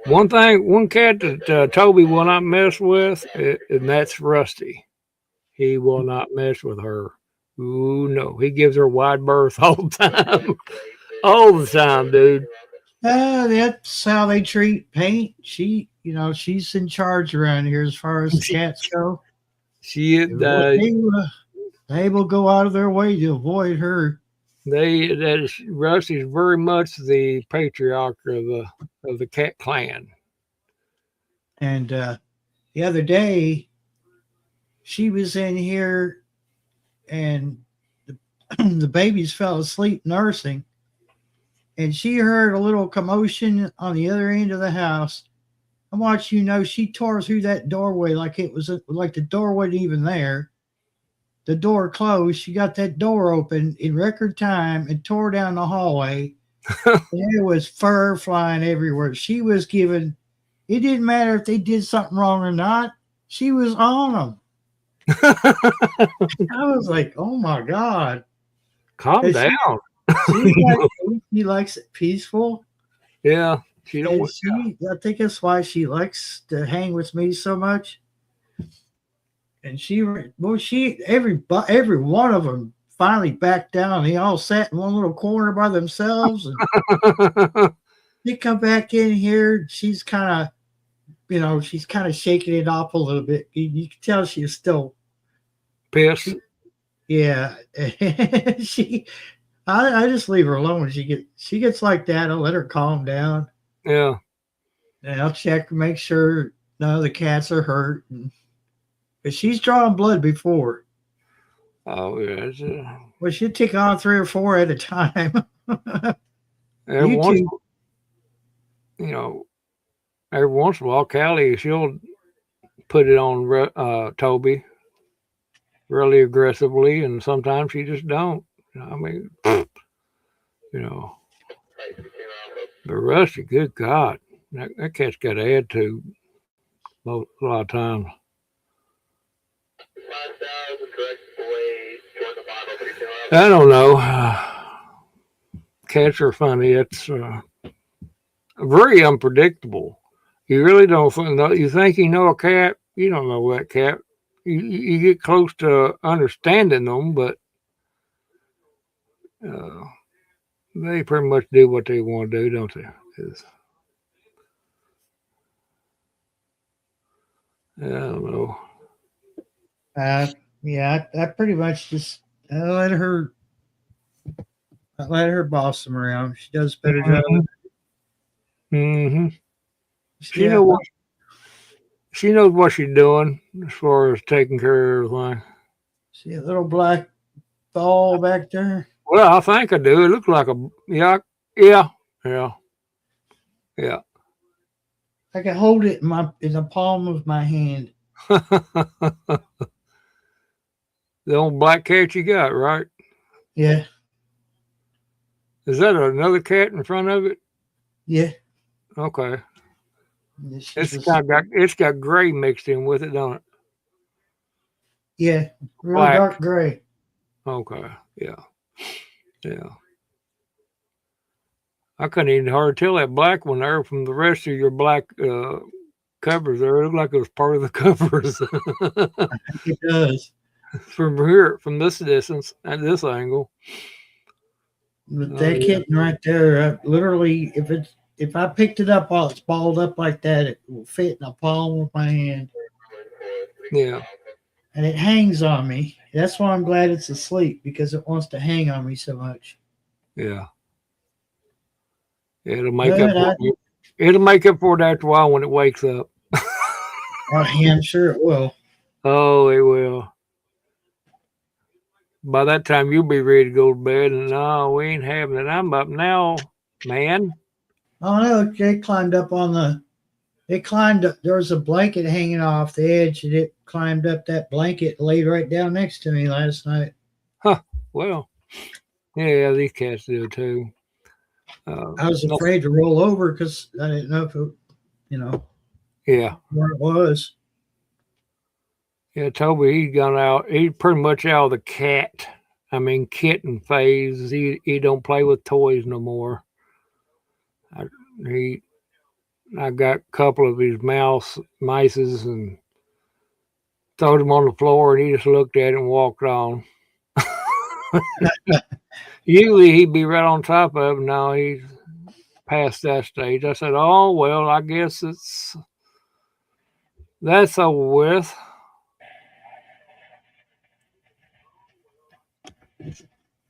One cat that Toby will not mess with, and that's Rusty. He will not mess with her Ooh, no. He gives her wide berth all the time. All the time, dude. That's how they treat Paint. She's in charge around here as far as the cats go. She They will go out of their way to avoid her. Russ is very much the patriarch of the cat clan. And the other day, she was in here, and the babies fell asleep nursing, and she heard a little commotion on the other end of the house. I want you to know she tore through that doorway like it was like the door wasn't even there. The door closed. She got that door open in record time and tore down the hallway. And there was fur flying everywhere. She was giving. It didn't matter if they did something wrong or not. She was on them. I was like, oh my God. Calm down. She likes it peaceful. Yeah. I think that's why she likes to hang with me so much. And every one of them finally backed down. They all sat in one little corner by themselves. And they come back in here. She's kind of shaking it off a little bit. You can tell she's still pissed. Yeah. I just leave her alone when she gets like that. I'll let her calm down. Yeah. And I'll check and make sure none of the cats are hurt. But she's drawn blood before. Oh, yeah. Well, she'd take on 3 or 4 at a time. Every once in a while, Callie, she'll put it on Toby really aggressively, and sometimes she just don't. I mean, the Rusty, good God, that cat's got an attitude a lot of times. I don't know. Cats are funny. It's very unpredictable. You really don't know. You think you know a cat. You don't know that cat. You get close to understanding them, but they pretty much do what they want to do, don't they? I don't know. Yeah, I pretty much just let her boss them around. She does a better job. Mm-hmm. She knows what she's doing as far as taking care of everything. See a little black ball back there? Well, I think I do. It looks like yeah. I can hold it in the palm of my hand. The old black cat you got, right? Yeah. Is that another cat in front of it? Yeah. Okay. It's got gray mixed in with it, don't it? Yeah, real dark gray. Okay. Yeah. I couldn't even hardly tell that black one there from the rest of your black covers there. It looked like it was part of the covers. I think it does. From this distance, at this angle. But that kitten right there, literally, if I picked it up while it's balled up like that, it will fit in the palm of my hand. Yeah. And it hangs on me. That's why I'm glad it's asleep, because it wants to hang on me so much. Yeah. It'll make up for it after a while when it wakes up. Yeah, I'm sure it will. Oh, it will. By that time, you'll be ready to go to bed, and no, we ain't having it. I'm up now, man. Oh, no, they climbed up there was a blanket hanging off the edge, and it climbed up that blanket and laid right down next to me last night. Huh. Well, yeah, these cats do too. I was afraid to roll over because I didn't know if it, yeah, where it was. Yeah, Toby, he's gone out. He's pretty much out of the kitten phase. He don't play with toys no more. I got a couple of his mices and throwed him on the floor, and he just looked at it and walked on. Usually he'd be right on top of him. Now he's past that stage. I said, "Oh well, I guess that's over with."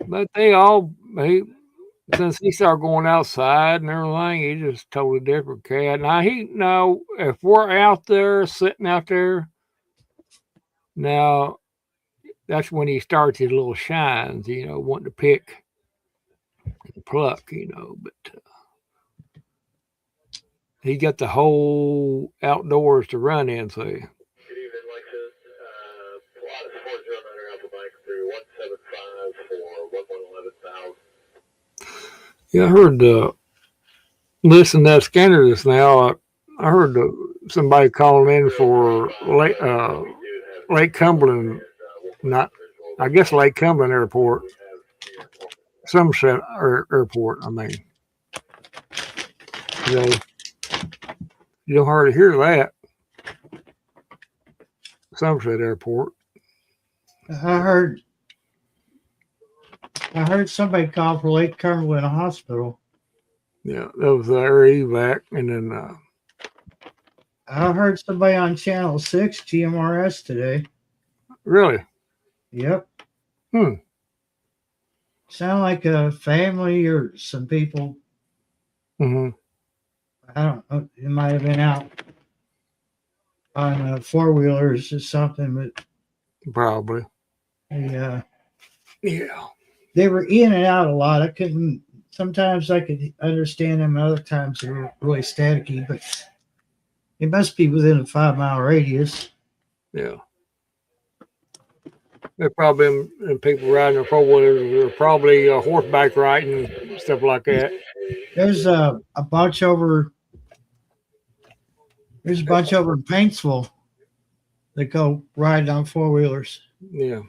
But since he started going outside and everything, he's just totally different cat. Now if we're out there sitting out there, now that's when he starts his little shines, wanting to pick and pluck. But he got the whole outdoors to run in, so. Good evening, Lexus. A lot of sports on under Alpha Bike through 175 for 111000. Yeah, I heard, listen to that scanner just now. I heard somebody calling in for Lake Cumberland, not, I guess Lake Cumberland Airport, Somerset Airport, I mean. You don't hardly hear that. Somerset Airport. I heard somebody call for Lake Cumberland Hospital. Yeah, that was their evac, and then I heard somebody on Channel 6 GMRS today. Really? Yep. Hmm. Sound like a family or some people. Mm-hmm. I don't know. It might have been out on four-wheelers or something, but Probably. yeah. Yeah. They were in and out a lot. Sometimes I could understand them, and other times they were really staticky, but it must be within a 5-mile radius. Yeah. There probably been people riding their four-wheelers, or probably horseback riding, stuff like that. There's a bunch over. There's a bunch over in Paintsville that go riding on four-wheelers. Yeah.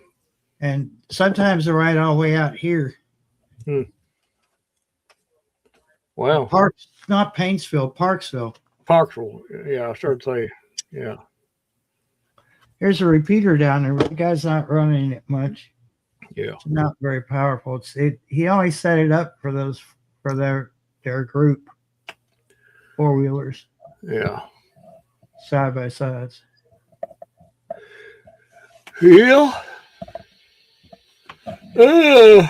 And sometimes they ride all the way out here. Well, Not Paintsville, Parksville. Parksville. Yeah, I started to say, yeah. There's a repeater down there, but the guy's not running it much. Yeah. It's not very powerful. He only set it up for their group four-wheelers. Yeah. Side by sides. Yeah. Whew.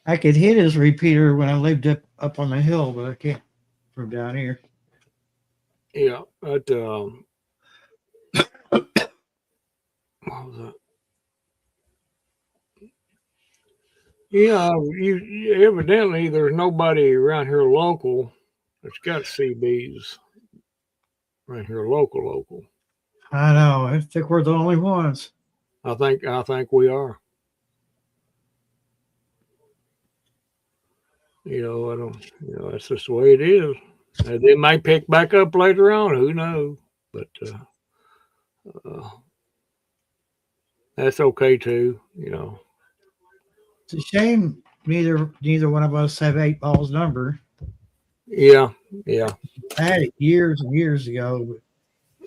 I could hit his repeater when I lived up on the hill, but I can't from down here. Yeah. What was that? Yeah, evidently there's nobody around here local that's got CBs right here local. I know. I think we're the only ones. I think we are. That's just the way it is. They might pick back up later on. Who knows? But that's okay too. It's a shame neither one of us have 8Ball's number. Yeah. I had it years and years ago.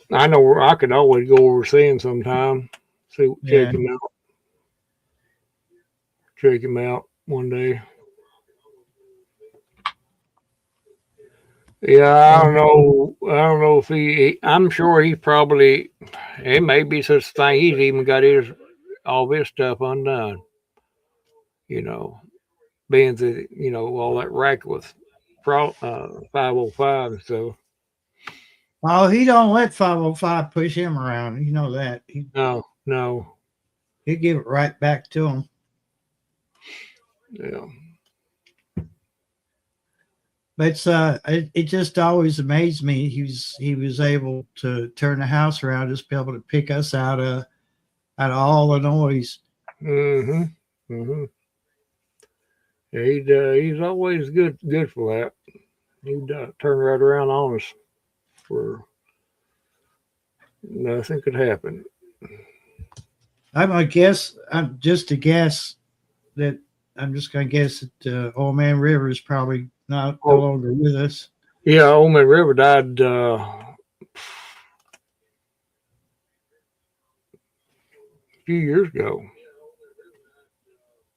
But I know I could always go over see him sometime. Check him out one day. Yeah, I don't know if I'm sure he probably, it may be such a thing. He's even got all his stuff undone. Being that, all that racket with 505 and stuff. Oh, he don't let 505 push him around. You know that. No. He'll give it right back to him. Yeah. But it just always amazed me. He was able to turn the house around, just be able to pick us out of all the noise. Mm-hmm. Yeah, he's always good for that. He'd turn right around on us where nothing could happen. I'm just going to guess that Old Man River is probably no longer with us. Yeah, Old Man River died few years ago.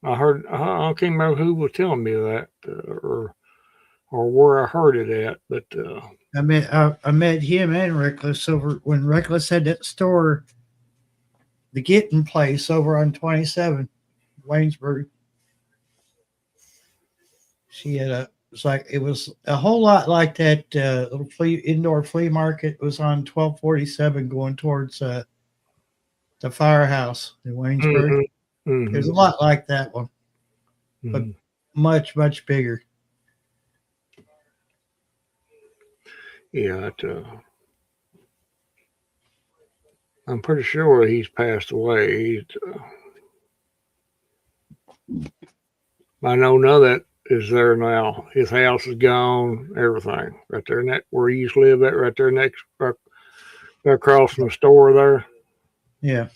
I heard. I can't remember who was telling me that, or where I heard it at. But I met him and Reckless over when Reckless had that store, the Getting Place over on 27, Waynesburg. She had it was a whole lot like that little indoor flea market. It was on 1247 going towards the firehouse in Waynesburg. There's a lot like that one, but much, much bigger. Yeah, I'm pretty sure he's passed away. I know none of that is there now. His house is gone, everything. Right there, where he used to live, that right there next, right across from the store there. Yeah.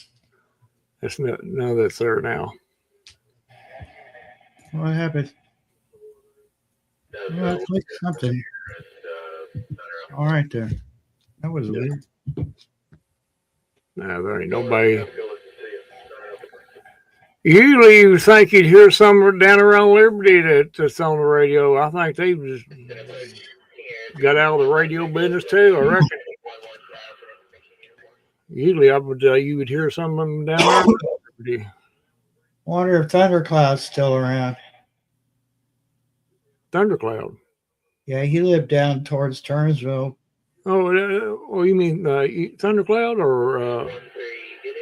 That's none of that's there now. What happened? Well, I clicked something. All right there. That was weird. No, there ain't nobody. Usually you think you'd hear somewhere down around Liberty that's on the radio. I think they just got out of the radio business too, I reckon. Usually you would hear some of them down there. Liberty. Wonder if Thundercloud's still around. Thundercloud. Yeah, he lived down towards Turnsville. Oh, you mean Thundercloud, or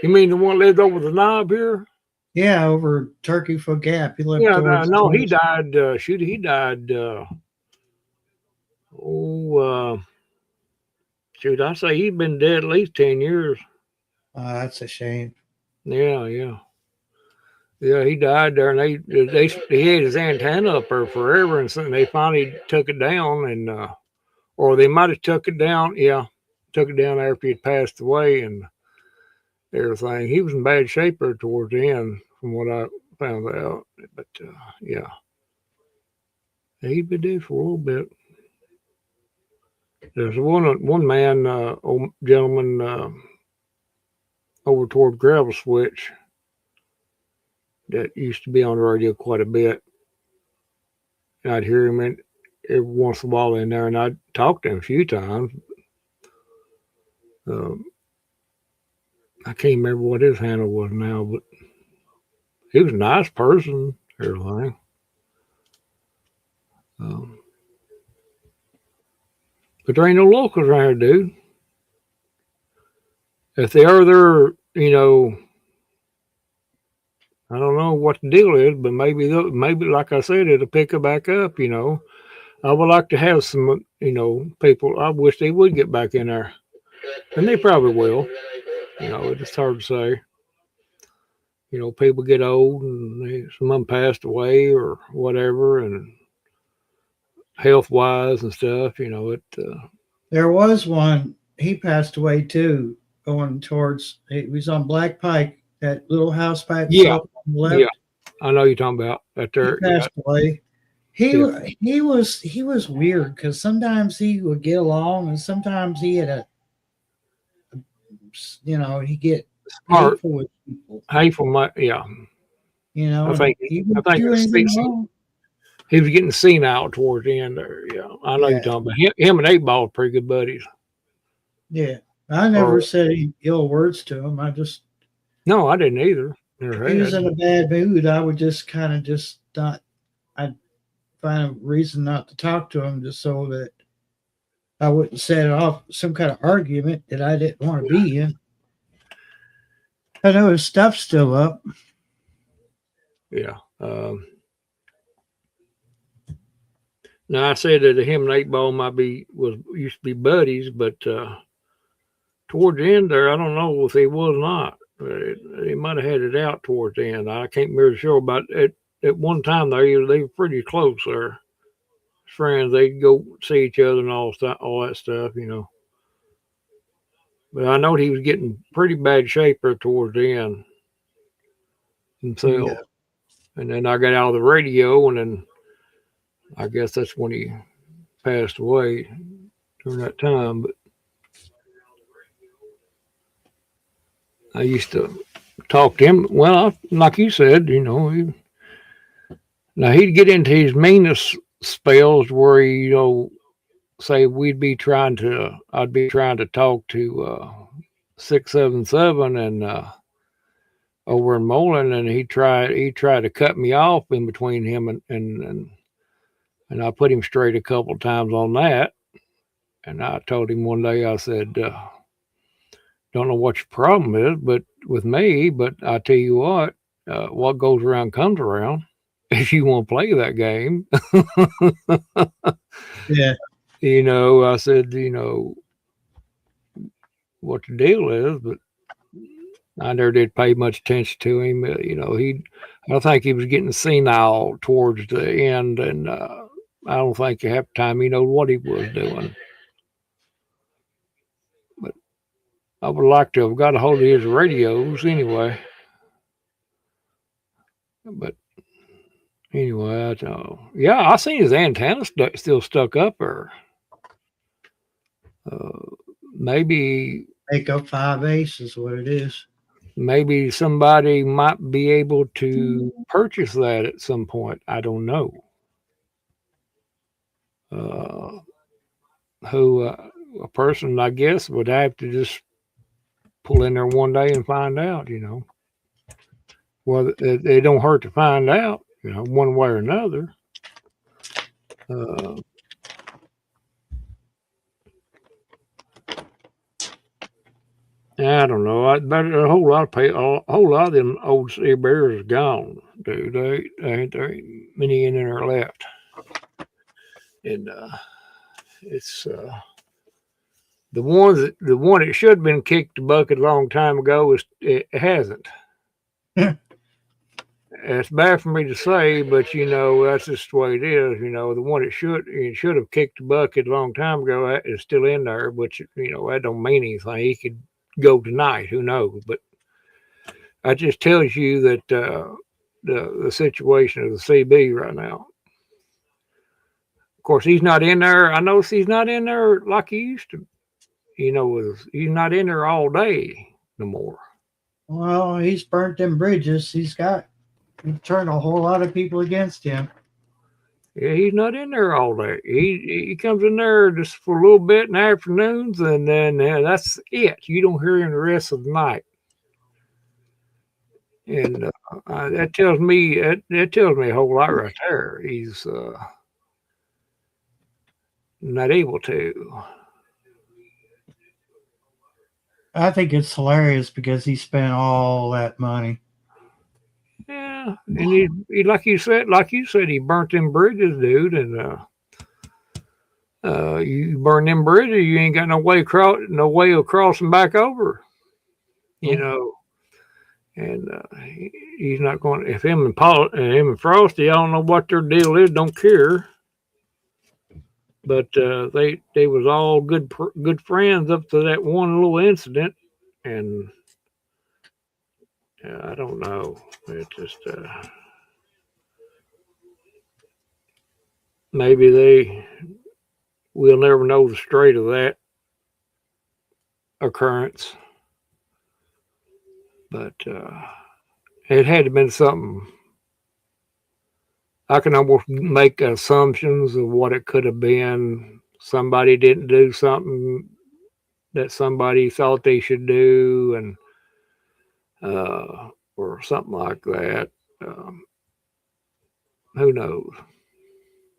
you mean the one that lived over the knob here? Yeah, over Turkey Foot Gap. He lived. Yeah, no, he died. He died. I say he's been dead at least 10 years. That's a shame. Yeah. He died there, and they had his antenna up there forever, and so they finally took it down, and or they might have took it down. Yeah, took it down after he had passed away and everything. He was in bad shape there towards the end, from what I found out. But yeah, he'd been dead for a little bit. There's one man, old gentleman, over toward Gravel Switch, that used to be on the radio quite a bit. And I'd hear him every once in a while in there, and I'd talk to him a few times. I can't remember what his handle was now, but he was a nice person, everything. But there ain't no locals around here, dude. If they are there, I don't know what the deal is, but maybe like I said, it'll pick it back up. I would like to have some, people. I wish they would get back in there, and they probably will. It's hard to say. People get old, and some of them passed away or whatever, and health-wise and stuff. There was one. He passed away too, going towards. He was on Black Pike, that little house by itself on the left. Yeah, I know you're talking about that. There, he passed away. He was weird because sometimes he would get along, and sometimes he had he get smart, hateful with people. Hateful, yeah. I think he was getting senile towards the end there. Yeah, I know you're talking about him and 8-Ball are pretty good buddies. Yeah, I never said any ill words to him. No, I didn't either. If he was in a bad mood, I would just kind of not. I'd find a reason not to talk to him, just so that I wouldn't set off some kind of argument that I didn't want to be in. I know his stuff's still up. Yeah. Now I said that him and 8-Ball used to be buddies, but toward the end there, I don't know if he was not. He might have had it out towards the end. I can't remember sure about it. At one time they were pretty close there. Friends, they'd go see each other and all that stuff, But I know he was getting pretty bad shape there towards the end himself. Yeah. And then I got out of the radio, and then I guess that's when he passed away during that time. But I used to talk to him. Well, like you said, now he'd get into his meanest spells where say I'd be trying to talk to 677 and over in Moline, and he tried to cut me off in between him and I put him straight a couple of times on that. And I told him one day, I said, don't know what your problem is, but with me, but I tell you what goes around comes around. If you want to play that game, Yeah. I said, what the deal is, but I never did pay much attention to him. I think he was getting senile towards the end, and I don't think half the time he knew what he was doing. But I would like to have got a hold of his radios anyway. But anyway, I seen his antenna still stuck up there. Maybe Echo 5 Ace is what it is. maybe somebody might be able to purchase that at some point. I don't know. Who a person, I guess, would have to just pull in there one day and find out, Well, it don't hurt to find out, one way or another. I don't know. A whole lot of them old sea bears are gone, dude. There ain't many in there left, and it's the one that should have been kicked the bucket a long time ago it hasn't. It's bad for me to say, but that's just the way it is. The one that should have kicked the bucket a long time ago is still in there, but that don't mean anything. He could go tonight. Who knows? But that just tells you that the situation of the CB right now. Of course, he's not in there. I notice he's not in there like he used to. He's not in there all day no more. Well, he's burnt them bridges. He's turned a whole lot of people against him. Yeah, he's not in there all day. He comes in there just for a little bit in the afternoons, and then that's it. You don't hear him the rest of the night. And that tells me a whole lot right there. He's not able to. I think it's hilarious because he spent all that money. Yeah, and he like you said, he burnt them bridges, dude. And you burn them bridges, you ain't got no way of crossing back over. And he's not going. If him and Frosty, I don't know what their deal is. Don't care. But they was all good friends up to that one little incident, and I don't know. It just maybe we'll never know the straight of that occurrence, but it had to have been something. I can almost make assumptions of what it could have been. Somebody didn't do something that somebody thought they should do, and or something like that. Who knows?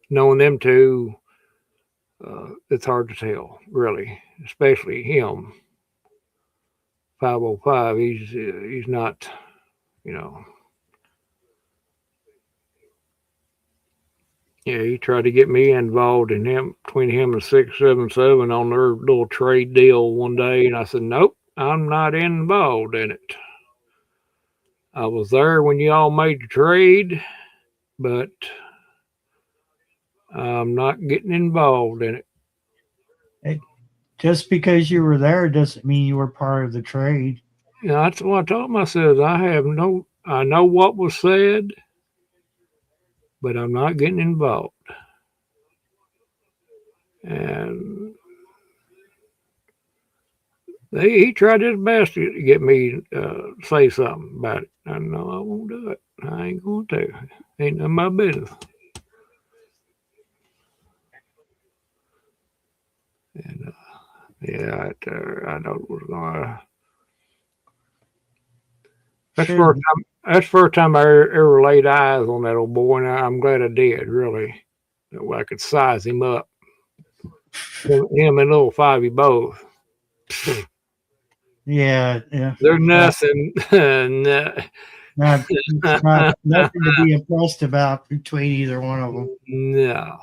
Knowing them two, it's hard to tell, really, especially him. 505, he's not, Yeah, he tried to get me involved between him and 677 on their little trade deal one day, and I said, nope, I'm not involved in it. I was there when you all made the trade, but I'm not getting involved in it. Just because you were there doesn't mean you were part of the trade. That's what I told him. I said, I know what was said, but I'm not getting involved. And He tried his best to get me say something about it. I know I won't do it. I ain't going to. Ain't none of my business. And yeah, I know it was gonna. That's the Sure. first time. That's the first time I ever laid eyes on that old boy, and I'm glad I did. Really, that way I could size him up. Him and little Fivey both. Yeah. They're nothing. Not, it's not nothing to be impressed about between either one of them. No,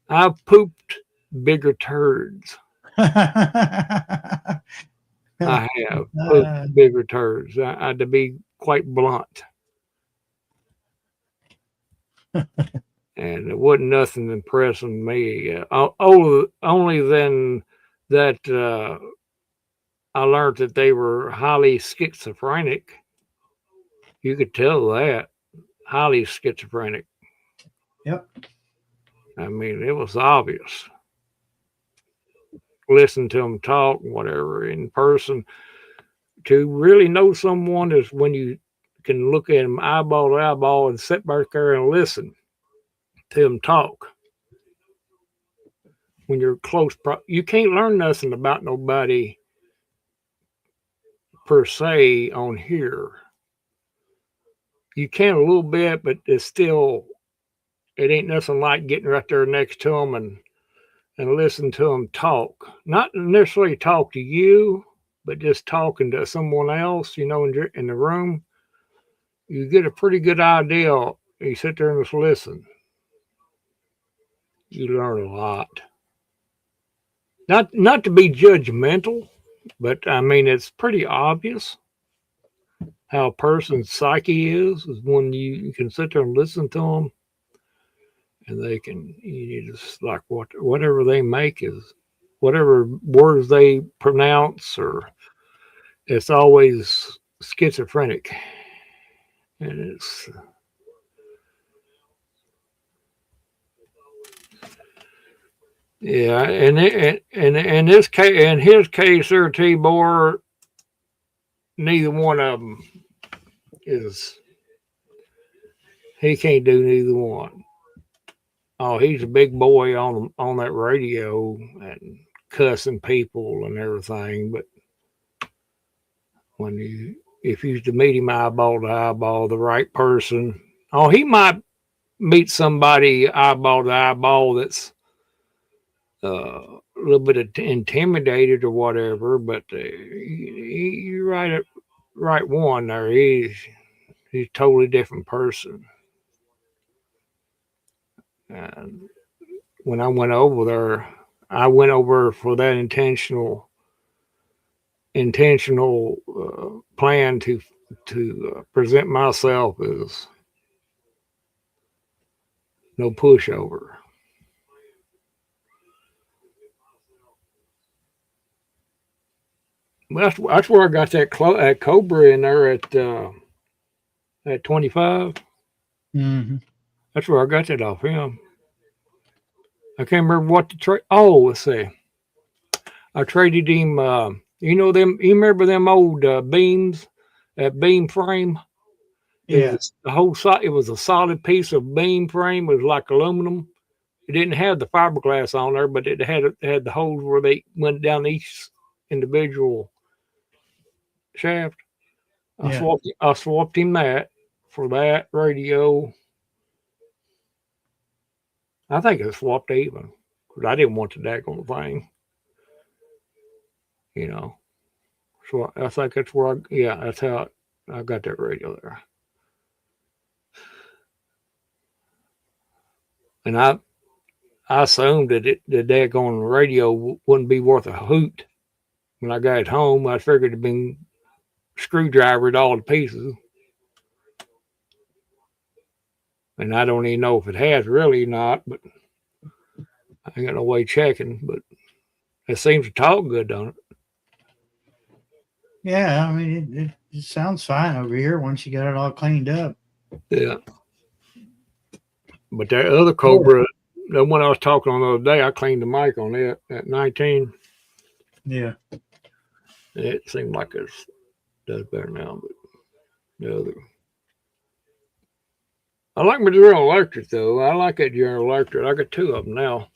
I've pooped bigger turds. I have pooped bigger turds. I had to be quite blunt. And it wasn't nothing impressing me. Only then that I learned that they were highly schizophrenic. You could tell that. Highly schizophrenic. Yep. I mean, it was obvious. Listen to them talk, whatever, in person. To really know someone is when you can look at them eyeball to eyeball and sit back there and listen to them talk. When you're close, you can't learn nothing about nobody per se on here. You can a little bit, but it's still, it ain't nothing like getting right there next to them and listen to them talk. Not necessarily talk to you, but just talking to someone else, in the room. You get a pretty good idea. You sit there and just listen. You learn a lot. Not to be judgmental, but I mean it's pretty obvious how a person's psyche is when you can sit there and listen to them, and they can just like whatever they make is whatever words they pronounce, or it's always schizophrenic, and it's. Yeah, and in his case, there, T-Bor, neither one of them is. He can't do neither one. Oh, he's a big boy on that radio and cussing people and everything. But if you was to meet him eyeball to eyeball, the right person, he might meet somebody eyeball to eyeball that's a little bit intimidated or whatever, but you're right one there. He's a totally different person. And when I went over there, I went over for that intentional plan to present myself as no pushover. That's where I got that Cobra in there at 25. Mm-hmm. That's where I got that off him. I can't remember what to trade. Oh, let's see. I traded him. You remember them old beams, that beam frame? Yeah. It was a solid piece of beam frame. It was like aluminum. It didn't have the fiberglass on there, but it had the holes where they went down each individual shaft. I swapped him that for that radio. I think it swapped even because I didn't want the daggone thing. So I think that's where that's how I got that radio there. And I assumed that the daggone radio wouldn't be worth a hoot. When I got it home, I figured it'd been screwdrivered all to pieces. And I don't even know if it has really not, but I ain't got no way checking. But it seems to talk good, don't it? Yeah, I mean, it sounds fine over here once you got it all cleaned up. Yeah. But that other Cobra, the one I was talking on the other day, I cleaned the mic on it at 19. Yeah. It seemed like it does better now, but the other. I like my General Electric though. I like that General Electric. I got two of them now.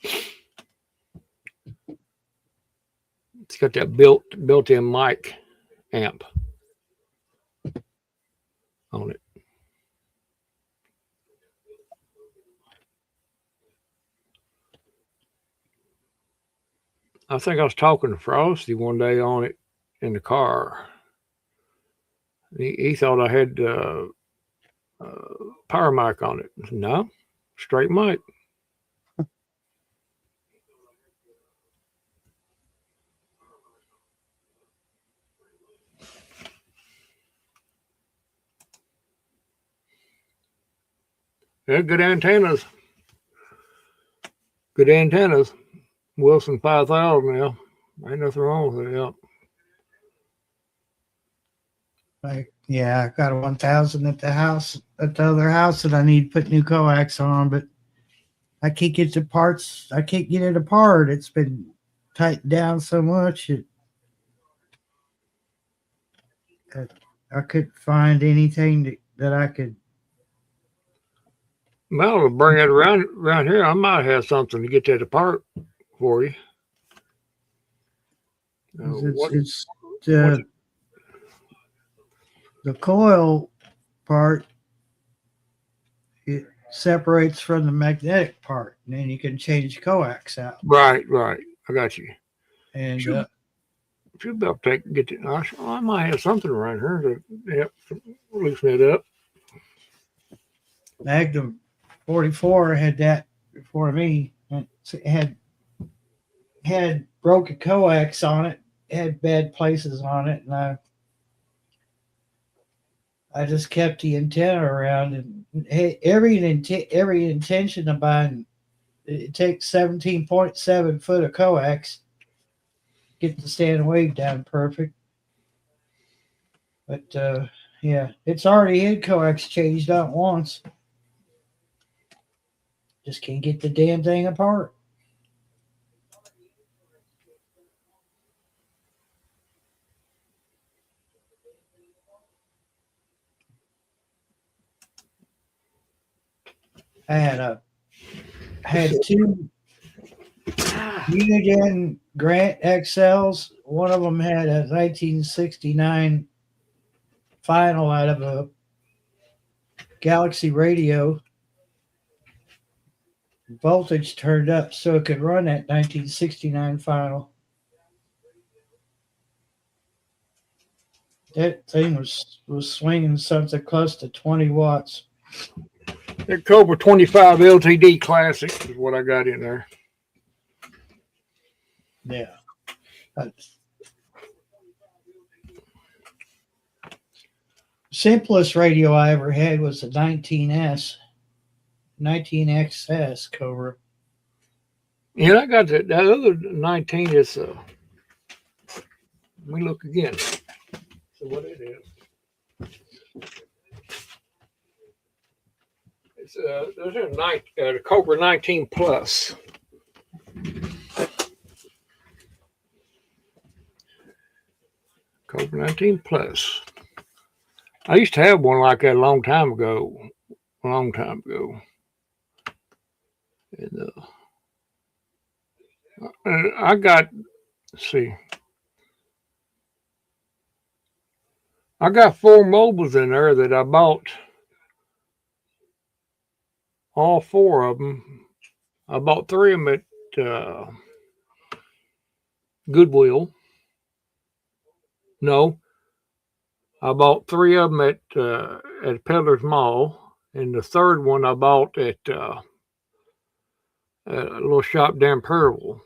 It's got that built-in mic amp on it. I think I was talking to Frosty one day on it in the car. He thought I had power mic on it. No, straight mic. Yeah, good antennas. Good antennas. Wilson 5000 now. Ain't nothing wrong with it. Yeah. Like, yeah, I got a 1000 at the house, at the other house that I need to put new coax on, but I can't get the parts. I can't get it apart. It's been tightened down so much. I couldn't find anything that I could. Well, to bring it around here, I might have something to get that apart for you. It's the coil part. It separates from the magnetic part, and then you can change coax out. Right. I got you. And Should be able to get it. I might have something around here to loosen it up. Magnum 44 had that before me, and it had broken coax on it, had bad places on it, and I just kept the antenna around, and every intention of buying, it takes 17.7 foot of coax, get the standing wave down perfect. But yeah, it's already had coax changed out once. Just can't get the damn thing apart. I had two Unigen Grant XLs. One of them had a 1969 final out of a Galaxy radio. Voltage turned up so it could run that 1969 final. That thing was swinging something close to 20 watts. That Cobra 25 LTD Classic is what I got in there. Yeah. Simplest radio I ever had was a 19XS Cobra. Yeah, I got that other 19 is let me look again. So what it is. It's there's a Cobra 19 Plus. Cobra 19 Plus. I used to have one like that a long time ago. And I got, let's see. I got 4 mobiles in there that I bought. All 4 of them. I bought 3 of them at Goodwill. No, I bought 3 of them at Peddler's Mall, and the third one I bought at a little shop down Pearl.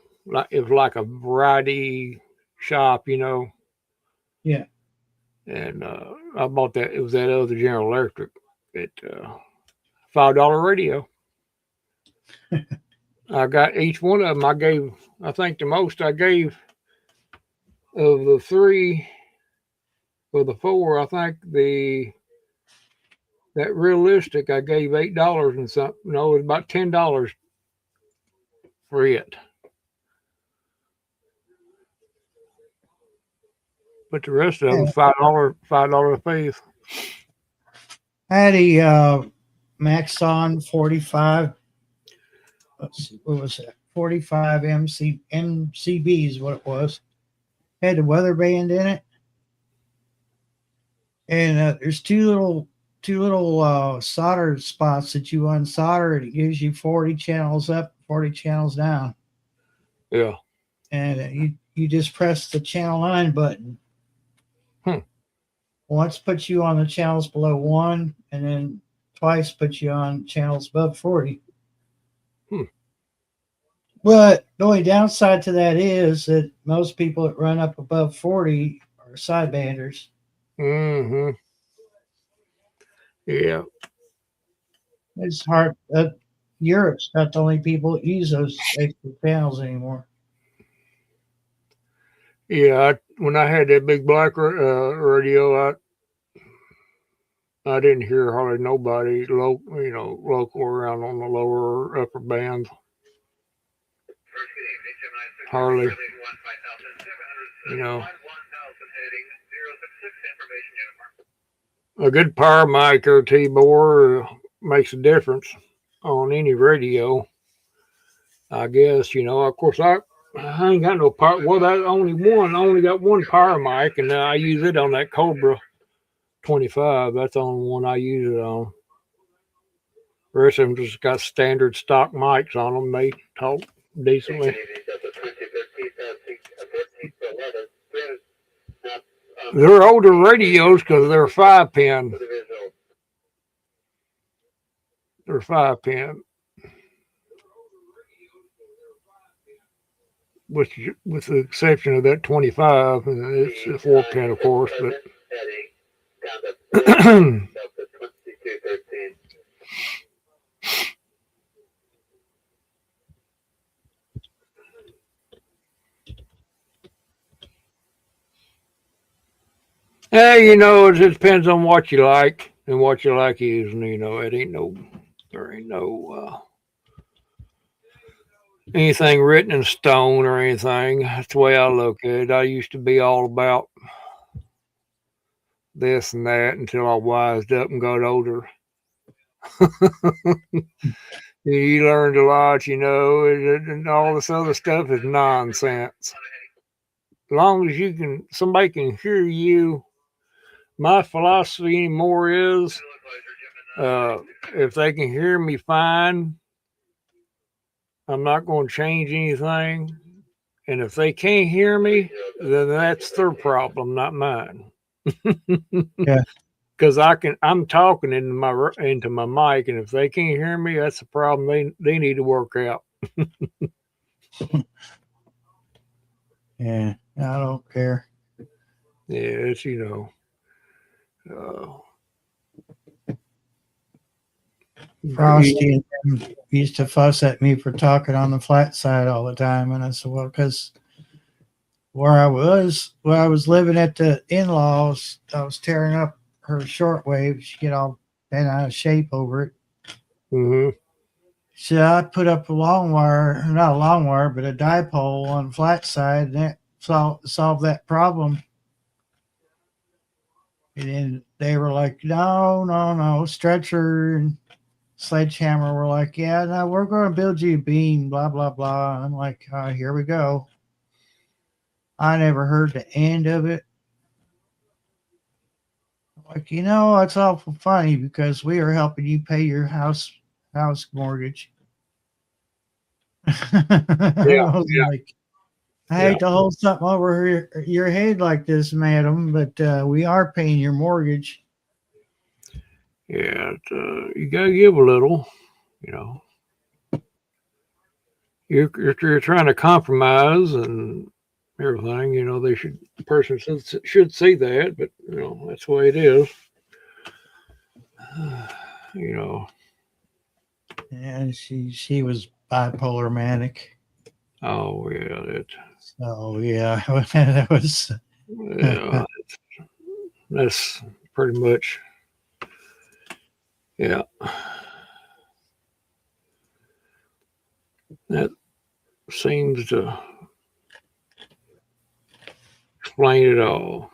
It was like a variety shop, you know. Yeah. And I bought that. It was that other General Electric at $5 radio. I got each one of them. I think the most I gave of the 3 or the 4, I think that realistic I gave $8 and something. No, it was about $10 for it. But the rest of them, Yeah. $5 a piece. I had a Maxon 45. Let's see, what was that? 45 MCB is what it was. Had the weather band in it, and there's two little solder spots that you unsolder, and it gives you 40 channels up, 40 channels down, Yeah. and you just press the channel 9 button. Once puts you on the channels below 1, and then twice puts you on channels above 40. But the only downside to that is that most people that run up above 40 are sidebanders. Mm-hmm. Yeah. It's hard. Europe's not the only people that use those extra channels anymore. Yeah. When I had that big black radio, I didn't hear hardly nobody local around on the lower upper bands. Hardly. A good power mic or T-bore makes a difference on any radio. I guess, of course, I ain't got no power. Well, I only got one power mic, and I use it on that Cobra 25. That's the only one I use it on. The rest of them just got standard stock mics on them. They talk decently. They're older radios because they're 5-pin. They're 5-pin. With the exception of that 25, and it's a 4-pin, of course, but hey, it just depends on what you like and what you like using. There ain't no anything written in stone or anything. That's the way I look at it. I used to be all about this and that until I wised up and got older. You learned a lot, and all this other stuff is nonsense. As long as somebody can hear you. My philosophy anymore is, if they can hear me fine, I'm not going to change anything. And if they can't hear me, then that's their problem, not mine. Yeah. Because I'm talking into my mic, and if they can't hear me, that's a problem they need to work out. Yeah, I don't care. Yeah, it's Frosty and them used to fuss at me for talking on the flat side all the time, and I said, well, because where I was living at the in-laws, I was tearing up her shortwave. She get all bent out of shape over it. Mm-hmm. So I put up a long wire, not a long wire, but a dipole on the flat side, and that solved that problem. And then they were like, no, Stretcher and Sledgehammer were like, yeah, no, we're going to build you a beam, blah, blah, blah. And I'm like, here we go. I never heard the end of it. Like, it's awful funny because we are helping you pay your house mortgage. Like, I hate to hold something over your head like this, madam, but we are paying your mortgage. Yeah, you gotta give a little, You're trying to compromise and everything, the person should see that, but that's the way it is. And she was bipolar manic. Oh yeah, So yeah, that was. Yeah, that's pretty much. Yeah, that seems to complain at all.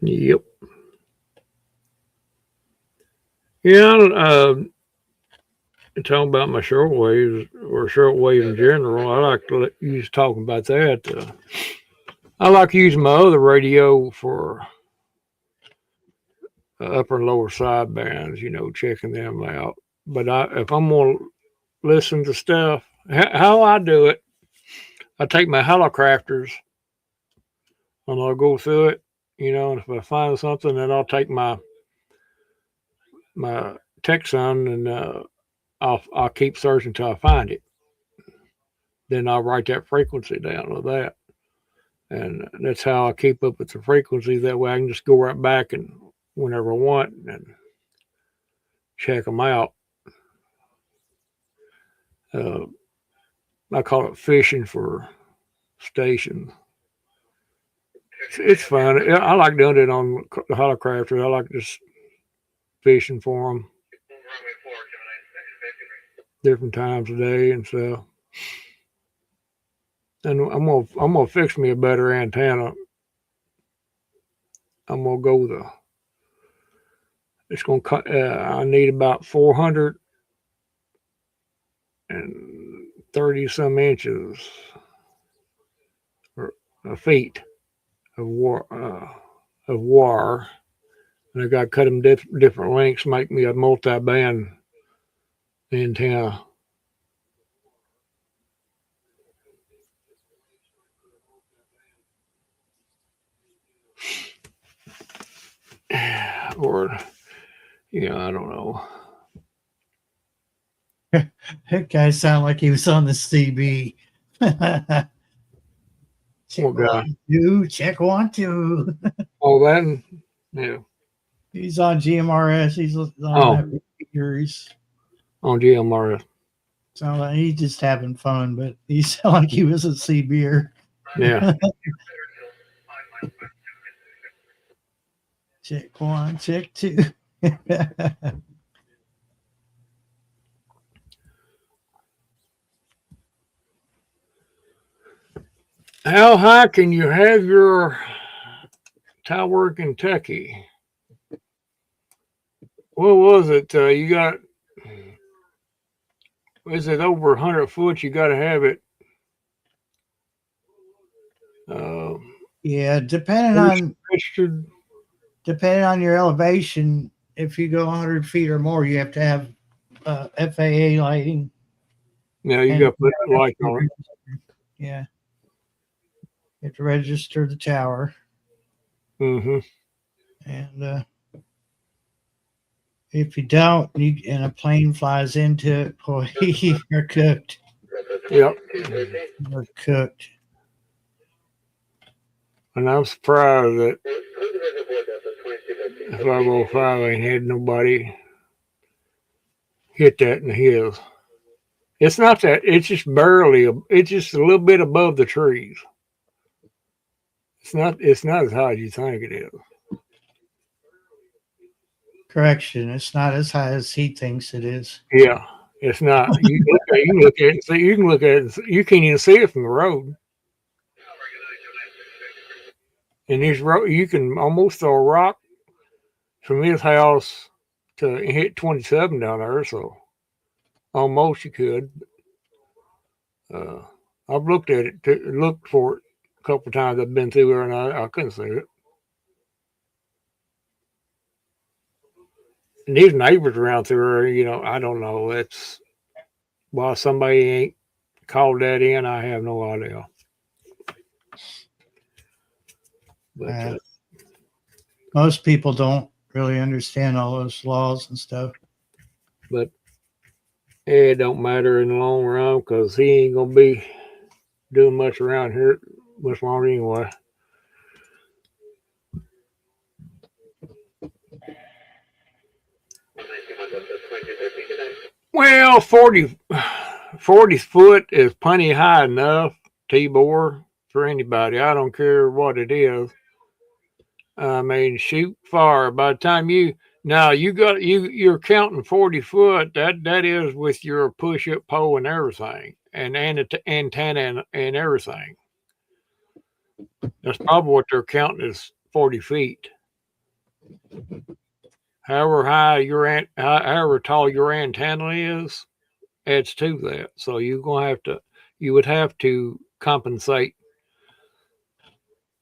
Yep. Yeah, talking about my shortwaves or shortwave in general, I like to use talking about that. I like using my other radio for upper and lower side bands, checking them out. But if I'm going to listen to stuff, how I do it, I take my Halocrafters and I'll go through it, and if I find something, then I'll take my Texan and I'll keep searching until I find it. Then I'll write that frequency down with that. And that's how I keep up with the frequency. That way I can just go right back and whenever I want and check them out. I call it fishing for stations. It's fun. I like doing it on the Halocrafters. I like just fishing for them different times of day and stuff. And I'm gonna fix me a better antenna. I'm gonna go it's gonna I need about 430 some inches or feet of wire, and I got to cut them different lengths, make me a multi-band antenna. Or, I don't know. That guy sounded like he was on the CB. Check What guy? 1, 2, check 1, 2. Oh, that, yeah. He's on GMRS. He's on that series. On GMRS. Sound like he's just having fun, but he sounded like he was a CBer. Yeah. Check 1, check 2. How high can you have your tower in Kentucky? What was it? You got, is it over 100 foot? You got to have it. Yeah, depending on your elevation, if you go 100 feet or more, you have to have FAA lighting. Yeah, you got to put the light on it. Yeah. You have to register the tower. Mm-hmm. And if you don't, and a plane flies into it, boy, you're cooked. Yep. You're cooked. And I'm surprised that 505 ain't had nobody hit that in the hills. It's not that, it's just barely, it's just a little bit above the trees. It's not as high as you think it is. Correction, it's not as high as he thinks it is. Yeah, it's not. You can look at it and see, you can look at it, you can't even see it from the road. And his road, you can almost throw a rock from his house to hit 27 down there, so almost you could. I've looked at it, looked for it a couple of times. I've been through there and I couldn't see it. And these neighbors around through there, I don't know. It's why somebody ain't called that in. I have no idea. But most people don't really understand all those laws and stuff. But it don't matter in the long run because he ain't gonna be doing much around here much longer anyway. Well, 40 foot is plenty high enough, T-bore, for anybody. I don't care what it is. I mean, shoot far. By the time you're counting 40 foot. That is with your push-up pole and everything, and antenna and everything. That's probably what they're counting is 40 feet. However high however tall your antenna is, adds to that. So you would have to compensate.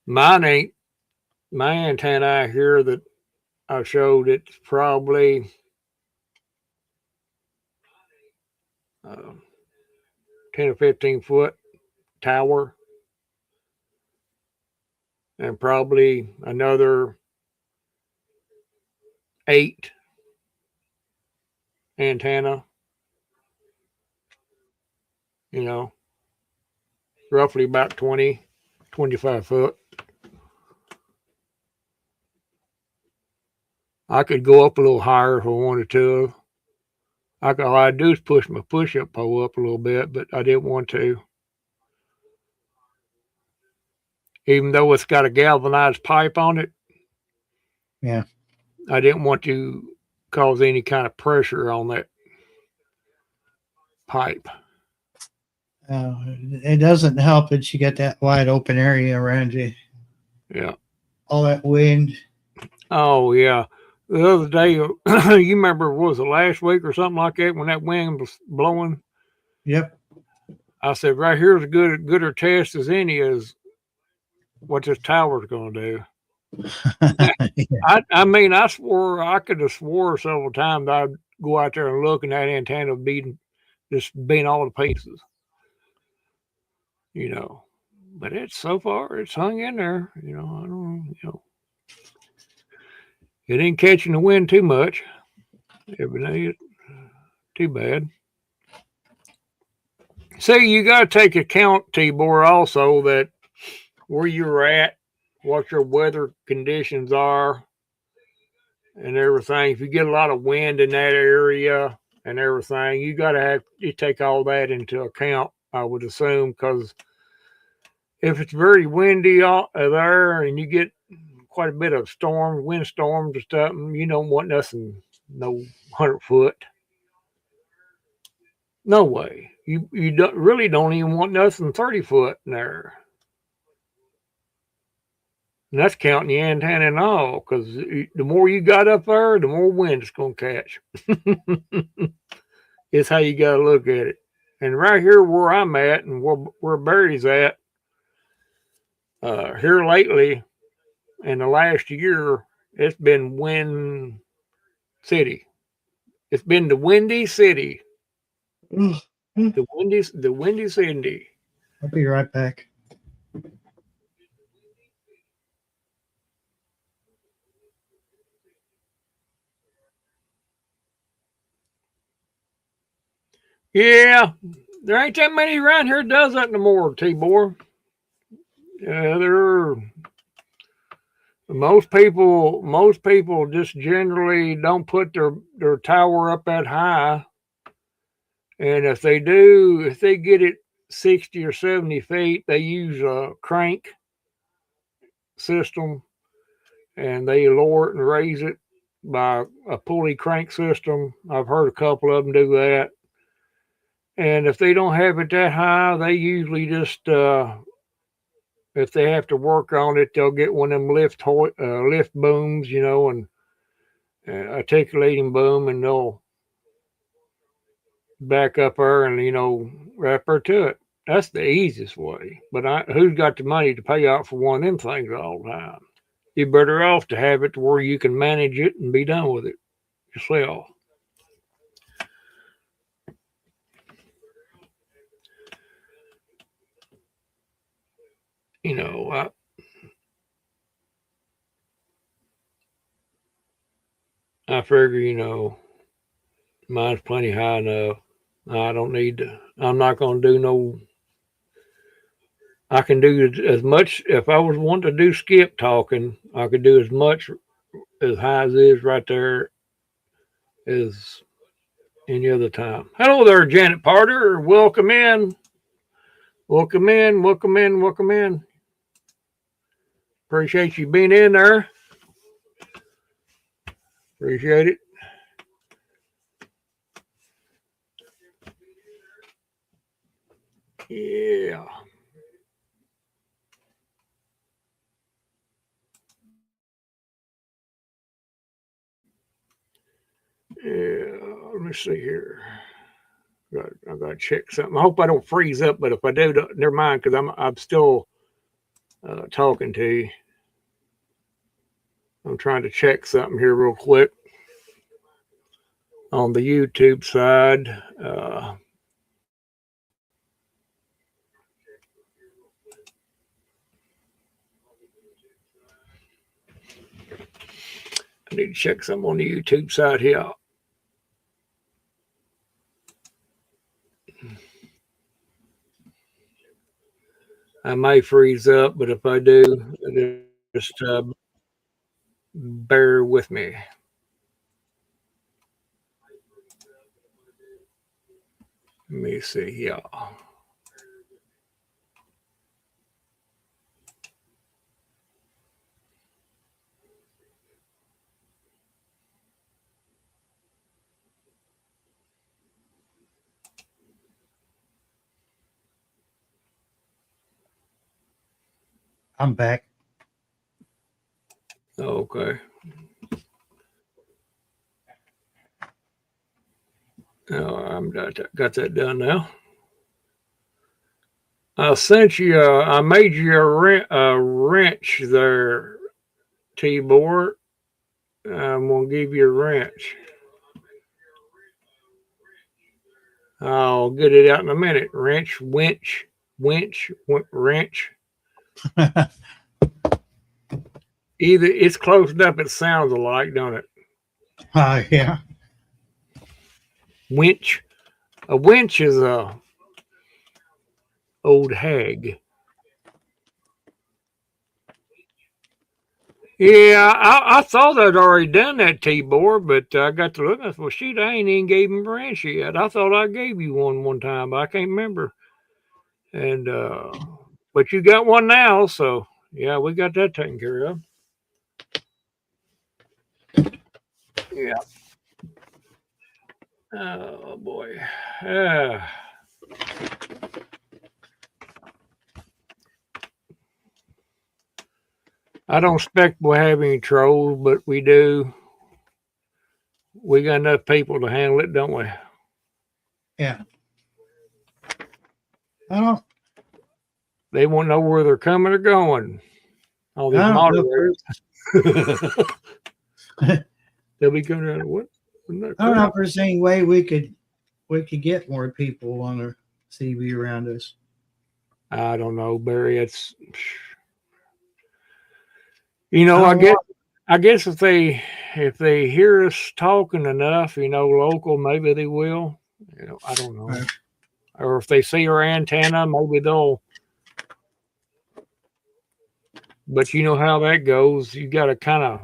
Mine ain't my antenna here that I showed. It's probably 10 or 15 foot tower, and probably another 8 antenna. You know, roughly about 20, 25 foot. I could go up a little higher if I wanted to. All I do is push my push-up pole up a little bit, but I didn't want to. Even though it's got a galvanized pipe on it, Yeah. I didn't want to cause any kind of pressure on that pipe. It doesn't help that you get that wide open area around you. Yeah. All that wind. Oh, yeah. The other day, you remember, was it last week or something like that when that wind was blowing? Yep. I said, right here's a gooder test as any is what this tower's going to do. Yeah. I mean, I could have swore several times I'd go out there and look, and that antenna would be just being all to pieces. You know, but it's so far it's hung in there. You know, I don't. You know, it ain't catching the wind too much. It too bad. See, you got to take account, Tibor, also that where you're at, what your weather conditions are, and everything. If you get a lot of wind in that area and everything, you got to take all that into account. I would assume, because if it's very windy out there and you get quite a bit of wind storms and stuff, you don't want nothing, no 100 foot. No way. You really don't even want nothing 30 foot in there. And that's counting the antenna and all, because the more you got up there, the more wind it's going to catch. It's how you got to look at it. And right here where I'm at and where Barry's at, here lately, in the last year, it's been Wind City. It's been the Windy City. The Windy City. I'll be right back. Yeah, there ain't that many around here does that no more, Tibor. Most people just generally don't put their tower up that high. And if they do, if they get it 60 or 70 feet, they use a crank system, and they lower it and raise it by a pulley crank system. I've heard a couple of them do that. And if they don't have it that high, they usually just, if they have to work on it, they'll get one of them lift booms, you know, and articulating boom, and they'll back up there and, you know, wrap her to it. That's the easiest way. But who's got the money to pay out for one of them things all the time? You're better off to have it to where you can manage it and be done with it yourself. You know, I figure, you know, mine's plenty high enough. I don't need to, I'm not going to do no, I can do as much, if I was wanting to do skip talking, I could do as much as high as is right there as any other time. Hello there, Janet Parter. Welcome in. Welcome in. Welcome in. Welcome in. Appreciate you being in there. Appreciate it. Yeah. Yeah, let me see here. I got to check something. I hope I don't freeze up, but if I do, never mind, because I'm still talking to you. I'm trying to check something here real quick on the YouTube side. I need to check something on the YouTube side here. I may freeze up, but if I do, just bear with me. Let me see here. I'm back. Okay. Oh, I'm got that done now. I sent you. I made you a wrench there, T-Board. I'm gonna give you a wrench. I'll get it out in a minute. Wrench, winch, wrench. Either it's close enough. It sounds alike, don't it? Yeah. Winch. A winch is a old hag. Yeah, I thought I'd already done that, T-Board, but I got to look at it. Well, shoot, I ain't even gave him a wrench yet. I thought I gave you one time, but I can't remember. And but you got one now, so yeah, we got that taken care of. Yeah. Oh boy. I don't expect we'll have any trolls, but we do. We got enough people to handle it, don't we? Yeah. I don't. They won't know where they're coming or going. All these I don't know. moderators. They'll be going around. What? I don't know if there's any way we could get more people on the CB around us. I don't know, Barry. It's I guess if they hear us talking enough, local, maybe they will. I don't know. Right. Or if they see our antenna, maybe they'll. But you know how that goes. You got to kind of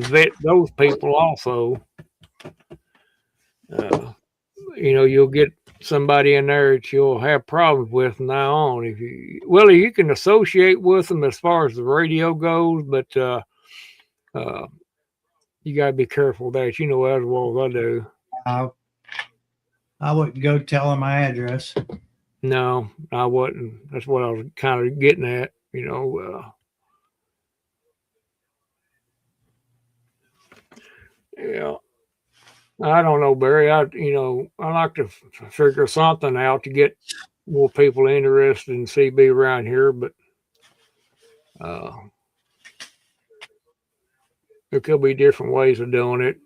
vet those people also. You'll get somebody in there that you'll have problems with from now on. You can associate with them as far as the radio goes, but you got to be careful that you know as well as I do. I wouldn't go tell them my address. No, I wouldn't. That's what I was kind of getting at. Yeah. I don't know, Barry. I like to figure something out to get more people interested in CB around here, but there could be different ways of doing it.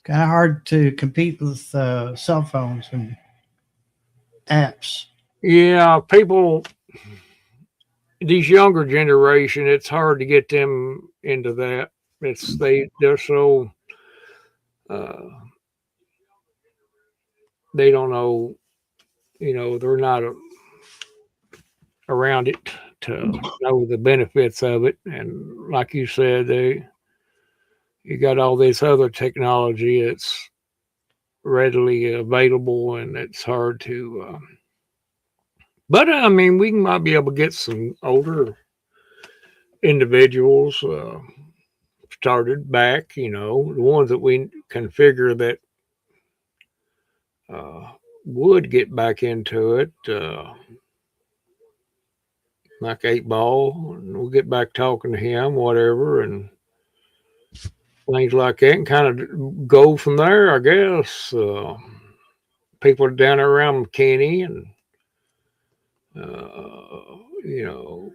Kind of hard to compete with cell phones and apps. Yeah, people, these younger generation, it's hard to get them into that. They're so they don't know, they're not around it to know the benefits of it. And like you said, you got all this other technology that's readily available, and it's hard to. But I mean, we might be able to get some older individuals started back. The ones that we can figure that would get back into it, like 8 Ball, and we'll get back talking to him, whatever, and things like that, and kind of go from there, I guess. People down there around McKinney and, you know,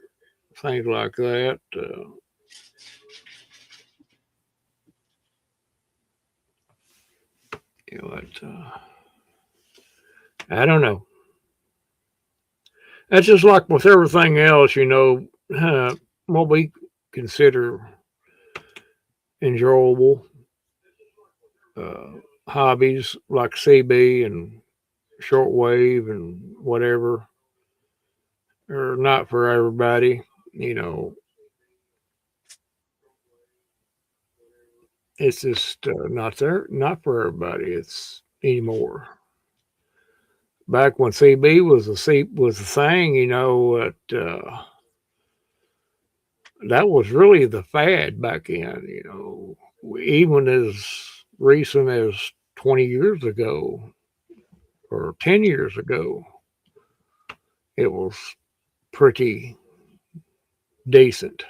things like that. You know, I don't know. That's just like with everything else, you know, what we consider enjoyable hobbies like CB and shortwave and whatever are not for everybody. You know, it's just not for everybody. It's anymore. Back when CB was a thing, you know, that was really the fad back then. You know, even as recent as 20 years ago or 10 years ago, it was pretty decent.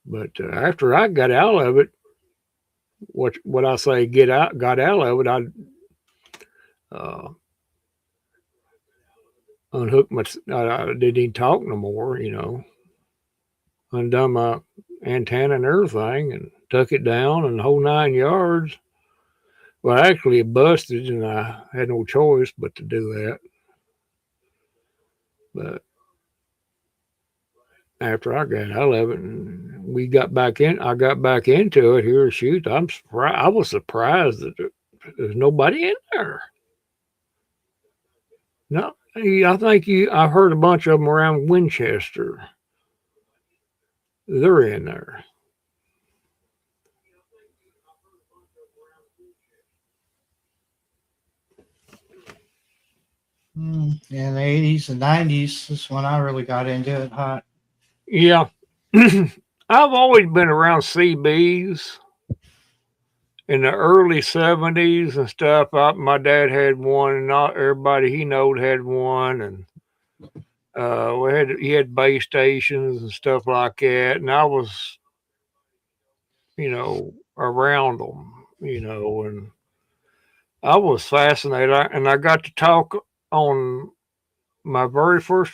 But after I got out of it, what I say got out of it, I unhooked I didn't even talk no more, you know, undone my antenna and everything and took it down and the whole 9 yards. Well, actually it busted and I had no choice but to do that. But after I got out of it and I got back into it here. Shoot, I was surprised that there's nobody in there. No, I think I heard a bunch of them around Winchester. They're in there. In the 80s and 90s is when I really got into it hot. Yeah. I've always been around CBs in the early 70s and stuff. My dad had one, and not everybody he knowed had one. And he had base stations and stuff like that. And I was, you know, around them, you know, and I was fascinated. And I got to talk on my very first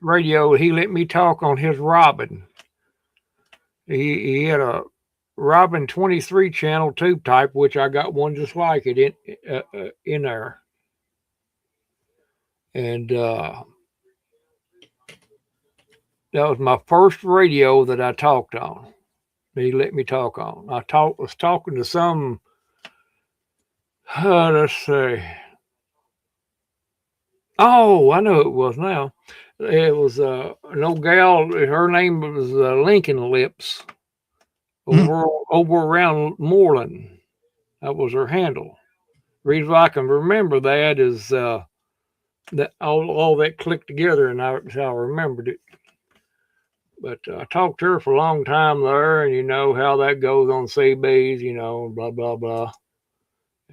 radio. He let me talk on his Robin. He had a Robin 23 channel tube type, which I got one just like it in there. And that was my first radio that I talked on. He let me talk on. Was talking to some, let's see. Oh, I know who it was now. It was an old gal. Her name was Lincoln Lips over around Moreland. That was her handle. The reason why I can remember that is that all that clicked together, and that's how I remembered it. But I talked to her for a long time there, and you know how that goes on CBs, you know, blah, blah, blah.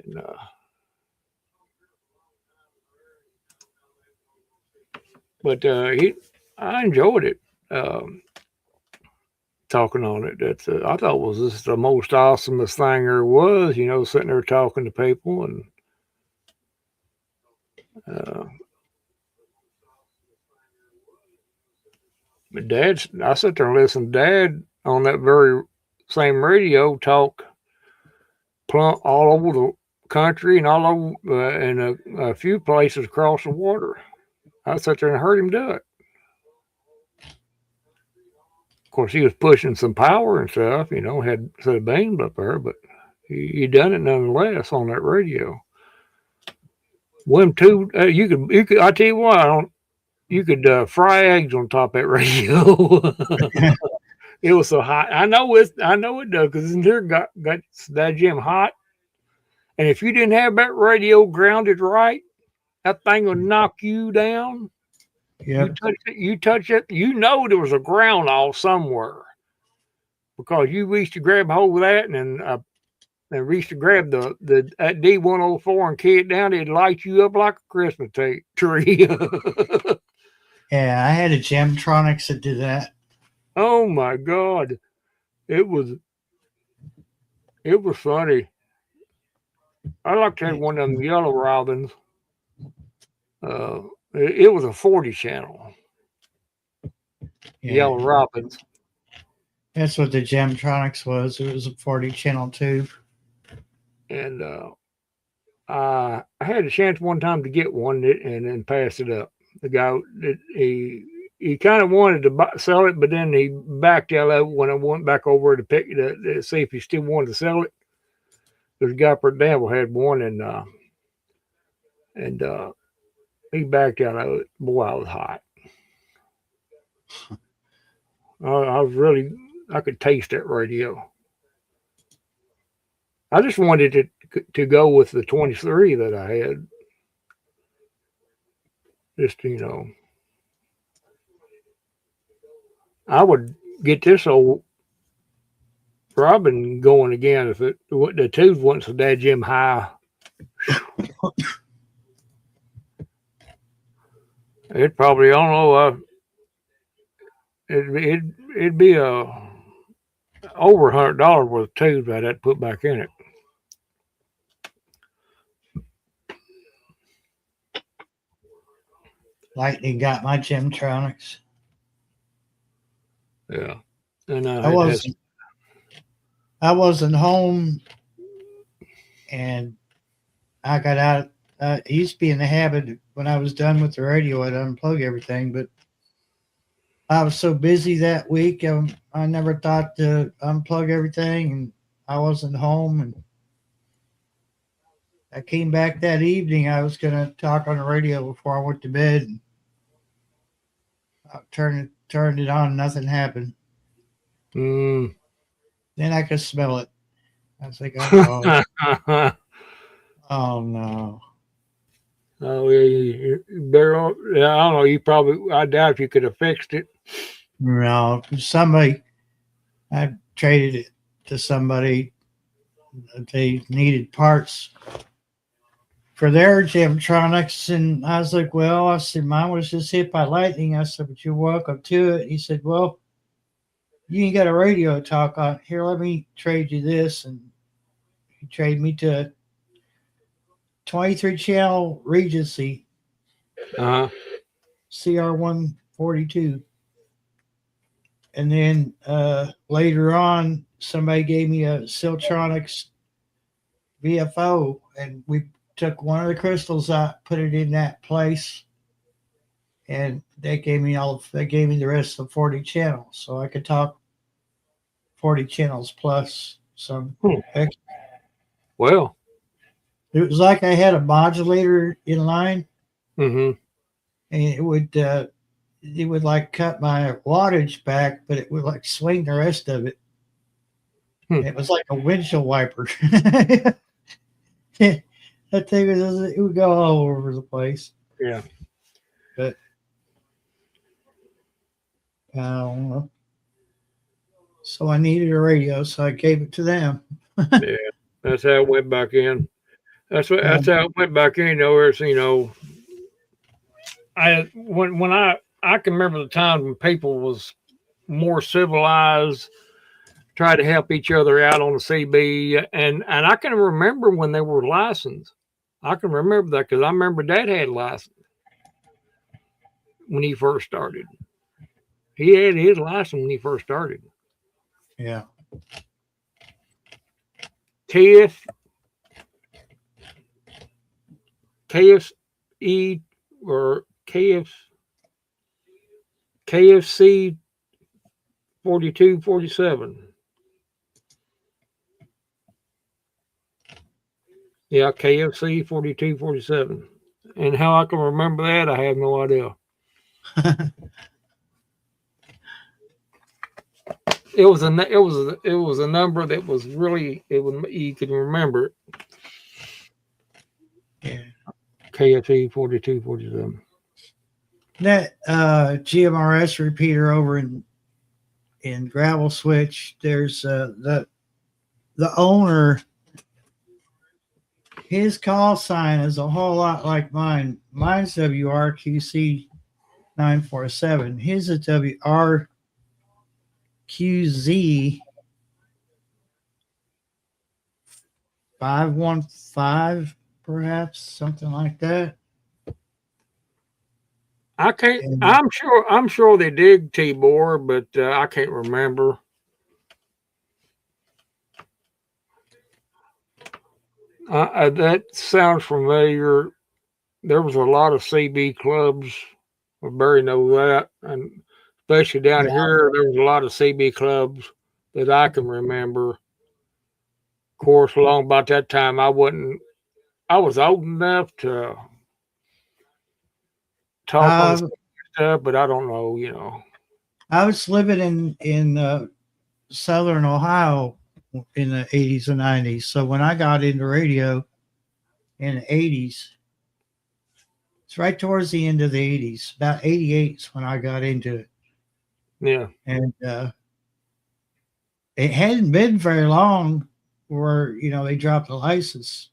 And but I enjoyed it, talking on it. That's I thought was just the most awesomest thing there was, you know, sitting there talking to people. And but I sit there and listen to Dad on that very same radio talk all over the country and all over in a few places across the water. I sat there and heard him do it. Of course, he was pushing some power and stuff, you know, had a set of beams up there, but he done it nonetheless on that radio. Them two, you could. I tell you what, you could fry eggs on top of that radio. It was so hot. I know it does, because in there got that gym hot. And if you didn't have that radio grounded right, that thing would knock you down. Yep. You touch it, you know there was a ground off somewhere, because you reached to grab hold of that and reached to grab the D104 and key it down. It'd light you up like a Christmas tree. Yeah, I had a Gemtronics that did that. Oh my God! it was funny. I like to have one of them yellow robins. It was a 40 channel, Yeah. yellow robins. That's what the Gemtronics was. It was a 40 channel tube. And I had a chance one time to get one and then pass it up. The guy, he kind of wanted to sell it, but then he backed out of it when I went back over to pick it up to see if he still wanted to sell it. There's a guy for Danville had one, and he backed out of it. Boy, I was hot. I was really, I could taste that radio. I just wanted it to go with the 23 that I had. Just, I would get this old Robin going again if the tube wasn't so dadgum high. It probably, I don't know, it'd be over $100 worth of tubes I'd have to put back in it. Lightning got my Gemtronics. Yeah, and I wasn't home, and I got out. I used to be in the habit when I was done with the radio, I'd unplug everything, but I was so busy that week, I never thought to unplug everything, and I wasn't home. And I came back that evening. I was going to talk on the radio before I went to bed. And I turned it on. Nothing happened. Then I could smell it. I was like, oh, oh no. Oh, yeah, you better. I don't know. You probably. I doubt if you could have fixed it. No, I traded it to somebody. They needed parts for their Gemtronics, and I was like, well, I said, mine was just hit by lightning. I said, but you're welcome to it. He said, well, you ain't got a radio to talk on. Here, let me trade you this. And he traded me to a 23 channel Regency CR142. And then later on, somebody gave me a Siltronics VFO, and we took one of the crystals out, put it in that place, and they gave me the rest of the 40 channels, so I could talk 40 channels plus some extra. Well, it was like I had a modulator in line, and it would like cut my wattage back, but it would like swing the rest of it. It was like a windshield wiper. That thing it would go all over the place. Yeah. But I don't know. So I needed a radio, so I gave it to them. Yeah, that's how it went back in. That's how it went back in. When I can remember the time when people was more civilized, tried to help each other out on the CB, and I can remember when they were licensed. I can remember that because I remember Dad had a license when he first started. He had his license when he first started. Yeah. KFE or KFC 4247. Yeah, KFC 4247. And how I can remember that, I have no idea. It was a number that was really you can remember it. Yeah. KFC 4247. That GMRS repeater over in Gravel Switch, there's the owner. His call sign is a whole lot like mine. Mine's WRQC 947. His is WRQZ 515, perhaps something like that. I can't. And I'm sure they did Tibor, but I can't remember. That sounds familiar. There was a lot of CB clubs. Barry knows that, and especially down yeah, here, there was a lot of CB clubs that I can remember. Of course, along about that time, I was old enough to talk on uh, stuff, but I don't know. You know. I was living in Southern Ohio in the 80s and 90s. So when I got into radio in the 80s, it's right towards the end of the 80s, about 88 is when I got into it. Yeah. And it hadn't been very long where, they dropped the license,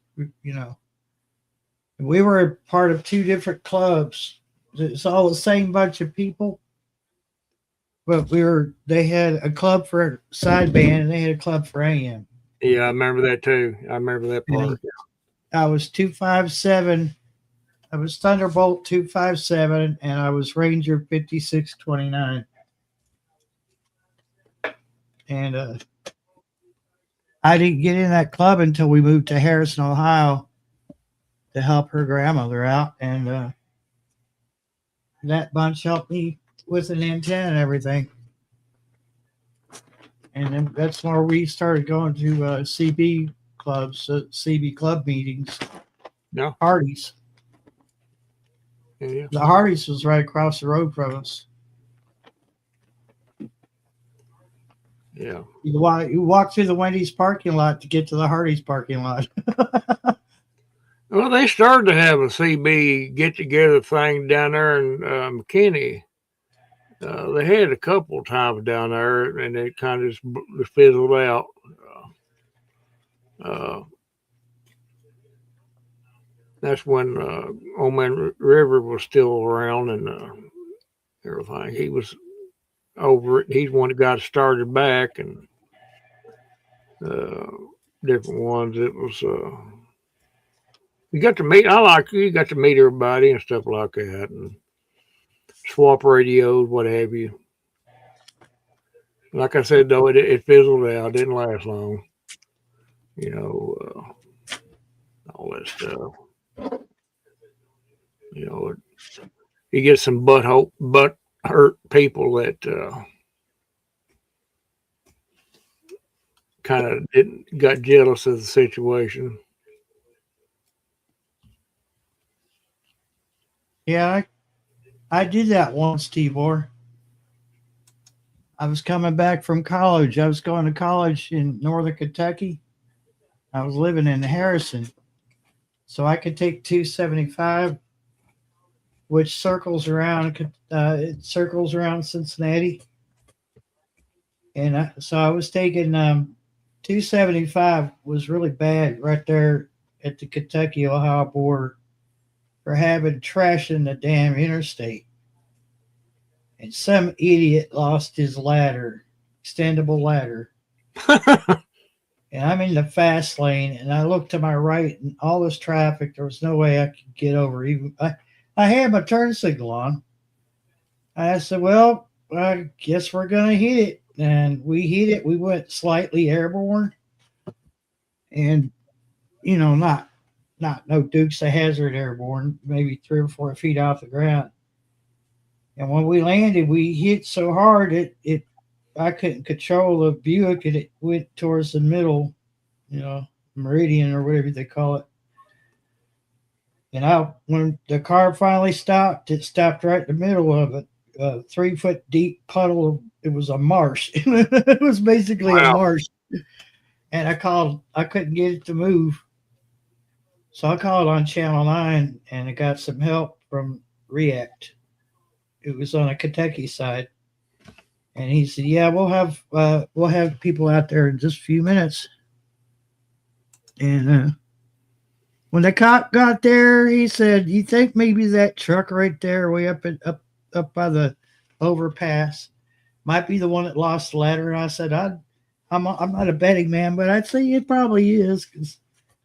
We were part of two different clubs. It's all the same bunch of people. But they had a club for sideband and they had a club for AM. Yeah, I remember that too. I remember that part. I was 257. I was Thunderbolt 257 and I was Ranger 5629. And I didn't get in that club until we moved to Harrison, Ohio to help her grandmother out. And that bunch helped me with an antenna and everything. And then that's where we started going to CB clubs, CB club meetings. Yeah. Hardee's. Yeah. The Hardee's was right across the road from us. Yeah. You walk through the Wendy's parking lot to get to the Hardee's parking lot. Well, they started to have a CB get together thing down there in McKinney. They had a couple times down there, and it kind of just fizzled out. That's when Old Man River was still around and everything. He was over it. He's one that got started back, and different ones. It was you got to meet. You got to meet everybody and stuff like that, and swap radios, what have you. Like I said, though, it fizzled out. It didn't last long. All that stuff. You get some butt hurt people that kind of got jealous of the situation. Yeah, I did that once, Tibor. I was coming back from college. I was going to college in Northern Kentucky. I was living in Harrison. So I could take 275, which circles around Cincinnati. And so I was taking 275 was really bad right there at the Kentucky-Ohio border for having trash in the damn interstate. And some idiot lost his ladder, extendable ladder. And I'm in the fast lane, and I look to my right, and all this traffic, there was no way I could get over. Even I had my turn signal on. I said, well, I guess we're going to hit it. And we hit it. We went slightly airborne. And, not no Dukes of Hazzard airborne, maybe 3 or 4 feet off the ground. And when we landed, we hit so hard I couldn't control the Buick, and it went towards the middle, meridian or whatever they call it. And when the car finally stopped, it stopped right in the middle of it, a 3-foot deep puddle. It was a marsh. It was basically a marsh. And I couldn't get it to move. So I called on Channel 9 and I got some help from React. It was on the Kentucky side. And he said, yeah, we'll have people out there in just a few minutes. And when the cop got there, he said, you think maybe that truck right there way up by the overpass might be the one that lost the ladder? And I said, I'm not a betting man, but I'd say it probably is, because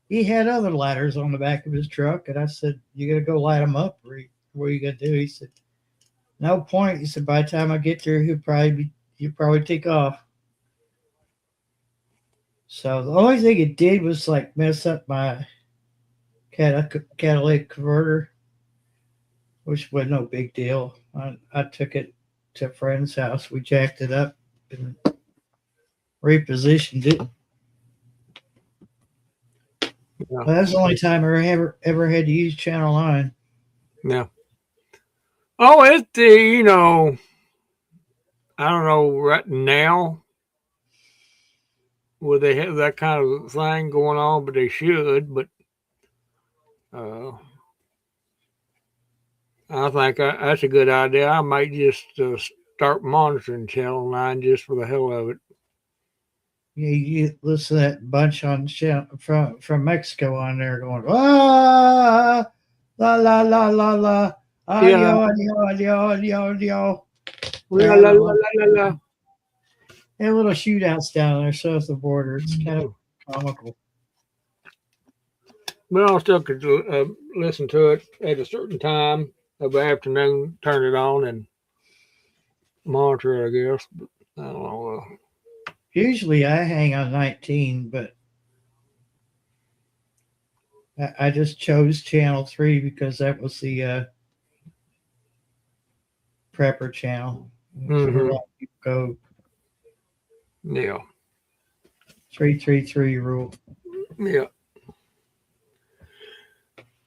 he had other ladders on the back of his truck, and I said, "You gotta go light them up, or what are you gonna do?" He said, "No point." He said, "By the time I get there, he'll probably take off." So the only thing it did was like mess up my catalytic converter, which was no big deal. I took it to a friend's house. We jacked it up and repositioned it. Yeah. Well, that's the only time I ever had to use Channel 9. Yeah. Oh, it's the, I don't know right now will they have that kind of thing going on, but they should. But I think that's a good idea. I might just start monitoring Channel 9 just for the hell of it. You listen to that bunch on from Mexico on there going, ah, la la la la la, Yeah. audio. La, la, la, la, la. They have little shootouts down there south of the border. It's kind of comical. But I still could listen to it at a certain time of the afternoon, turn it on and monitor it, I guess. But I don't know. Usually I hang on 19, but I just chose Channel 3 because that was the prepper channel. Mhm. A lot of people go Yeah. 333 rule. Yeah.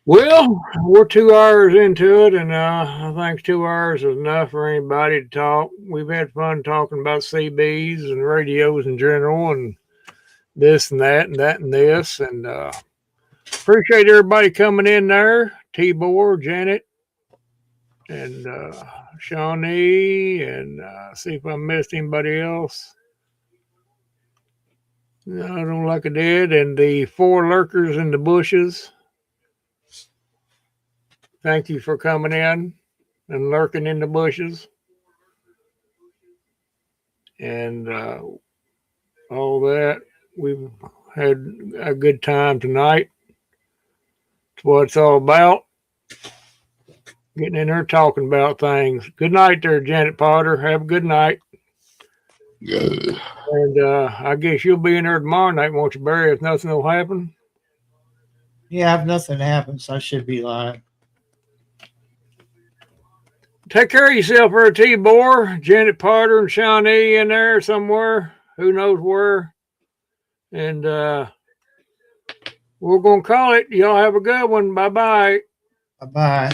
Well, we're 2 hours into it, and I think 2 hours is enough for anybody to talk. We've had fun talking about CBs and radios in general, and this and that and that and this. And appreciate everybody coming in there. T-Bor, Janet, and Shawnee, and see if I missed anybody else. No, I don't like I did. And the 4 lurkers in the bushes. Thank you for coming in and lurking in the bushes. And all that. We've had a good time tonight. It's what it's all about. Getting in there talking about things. Good night there, Janet Potter. Have a good night. Yeah. And I guess you'll be in there tomorrow night, won't you, Barry, if nothing will happen? Yeah, if nothing happens, I should be live. Take care of yourself there, T-Bor, Janet Potter and Shawnee in there somewhere. Who knows where. And we're going to call it. Y'all have a good one. Bye-bye. Bye-bye.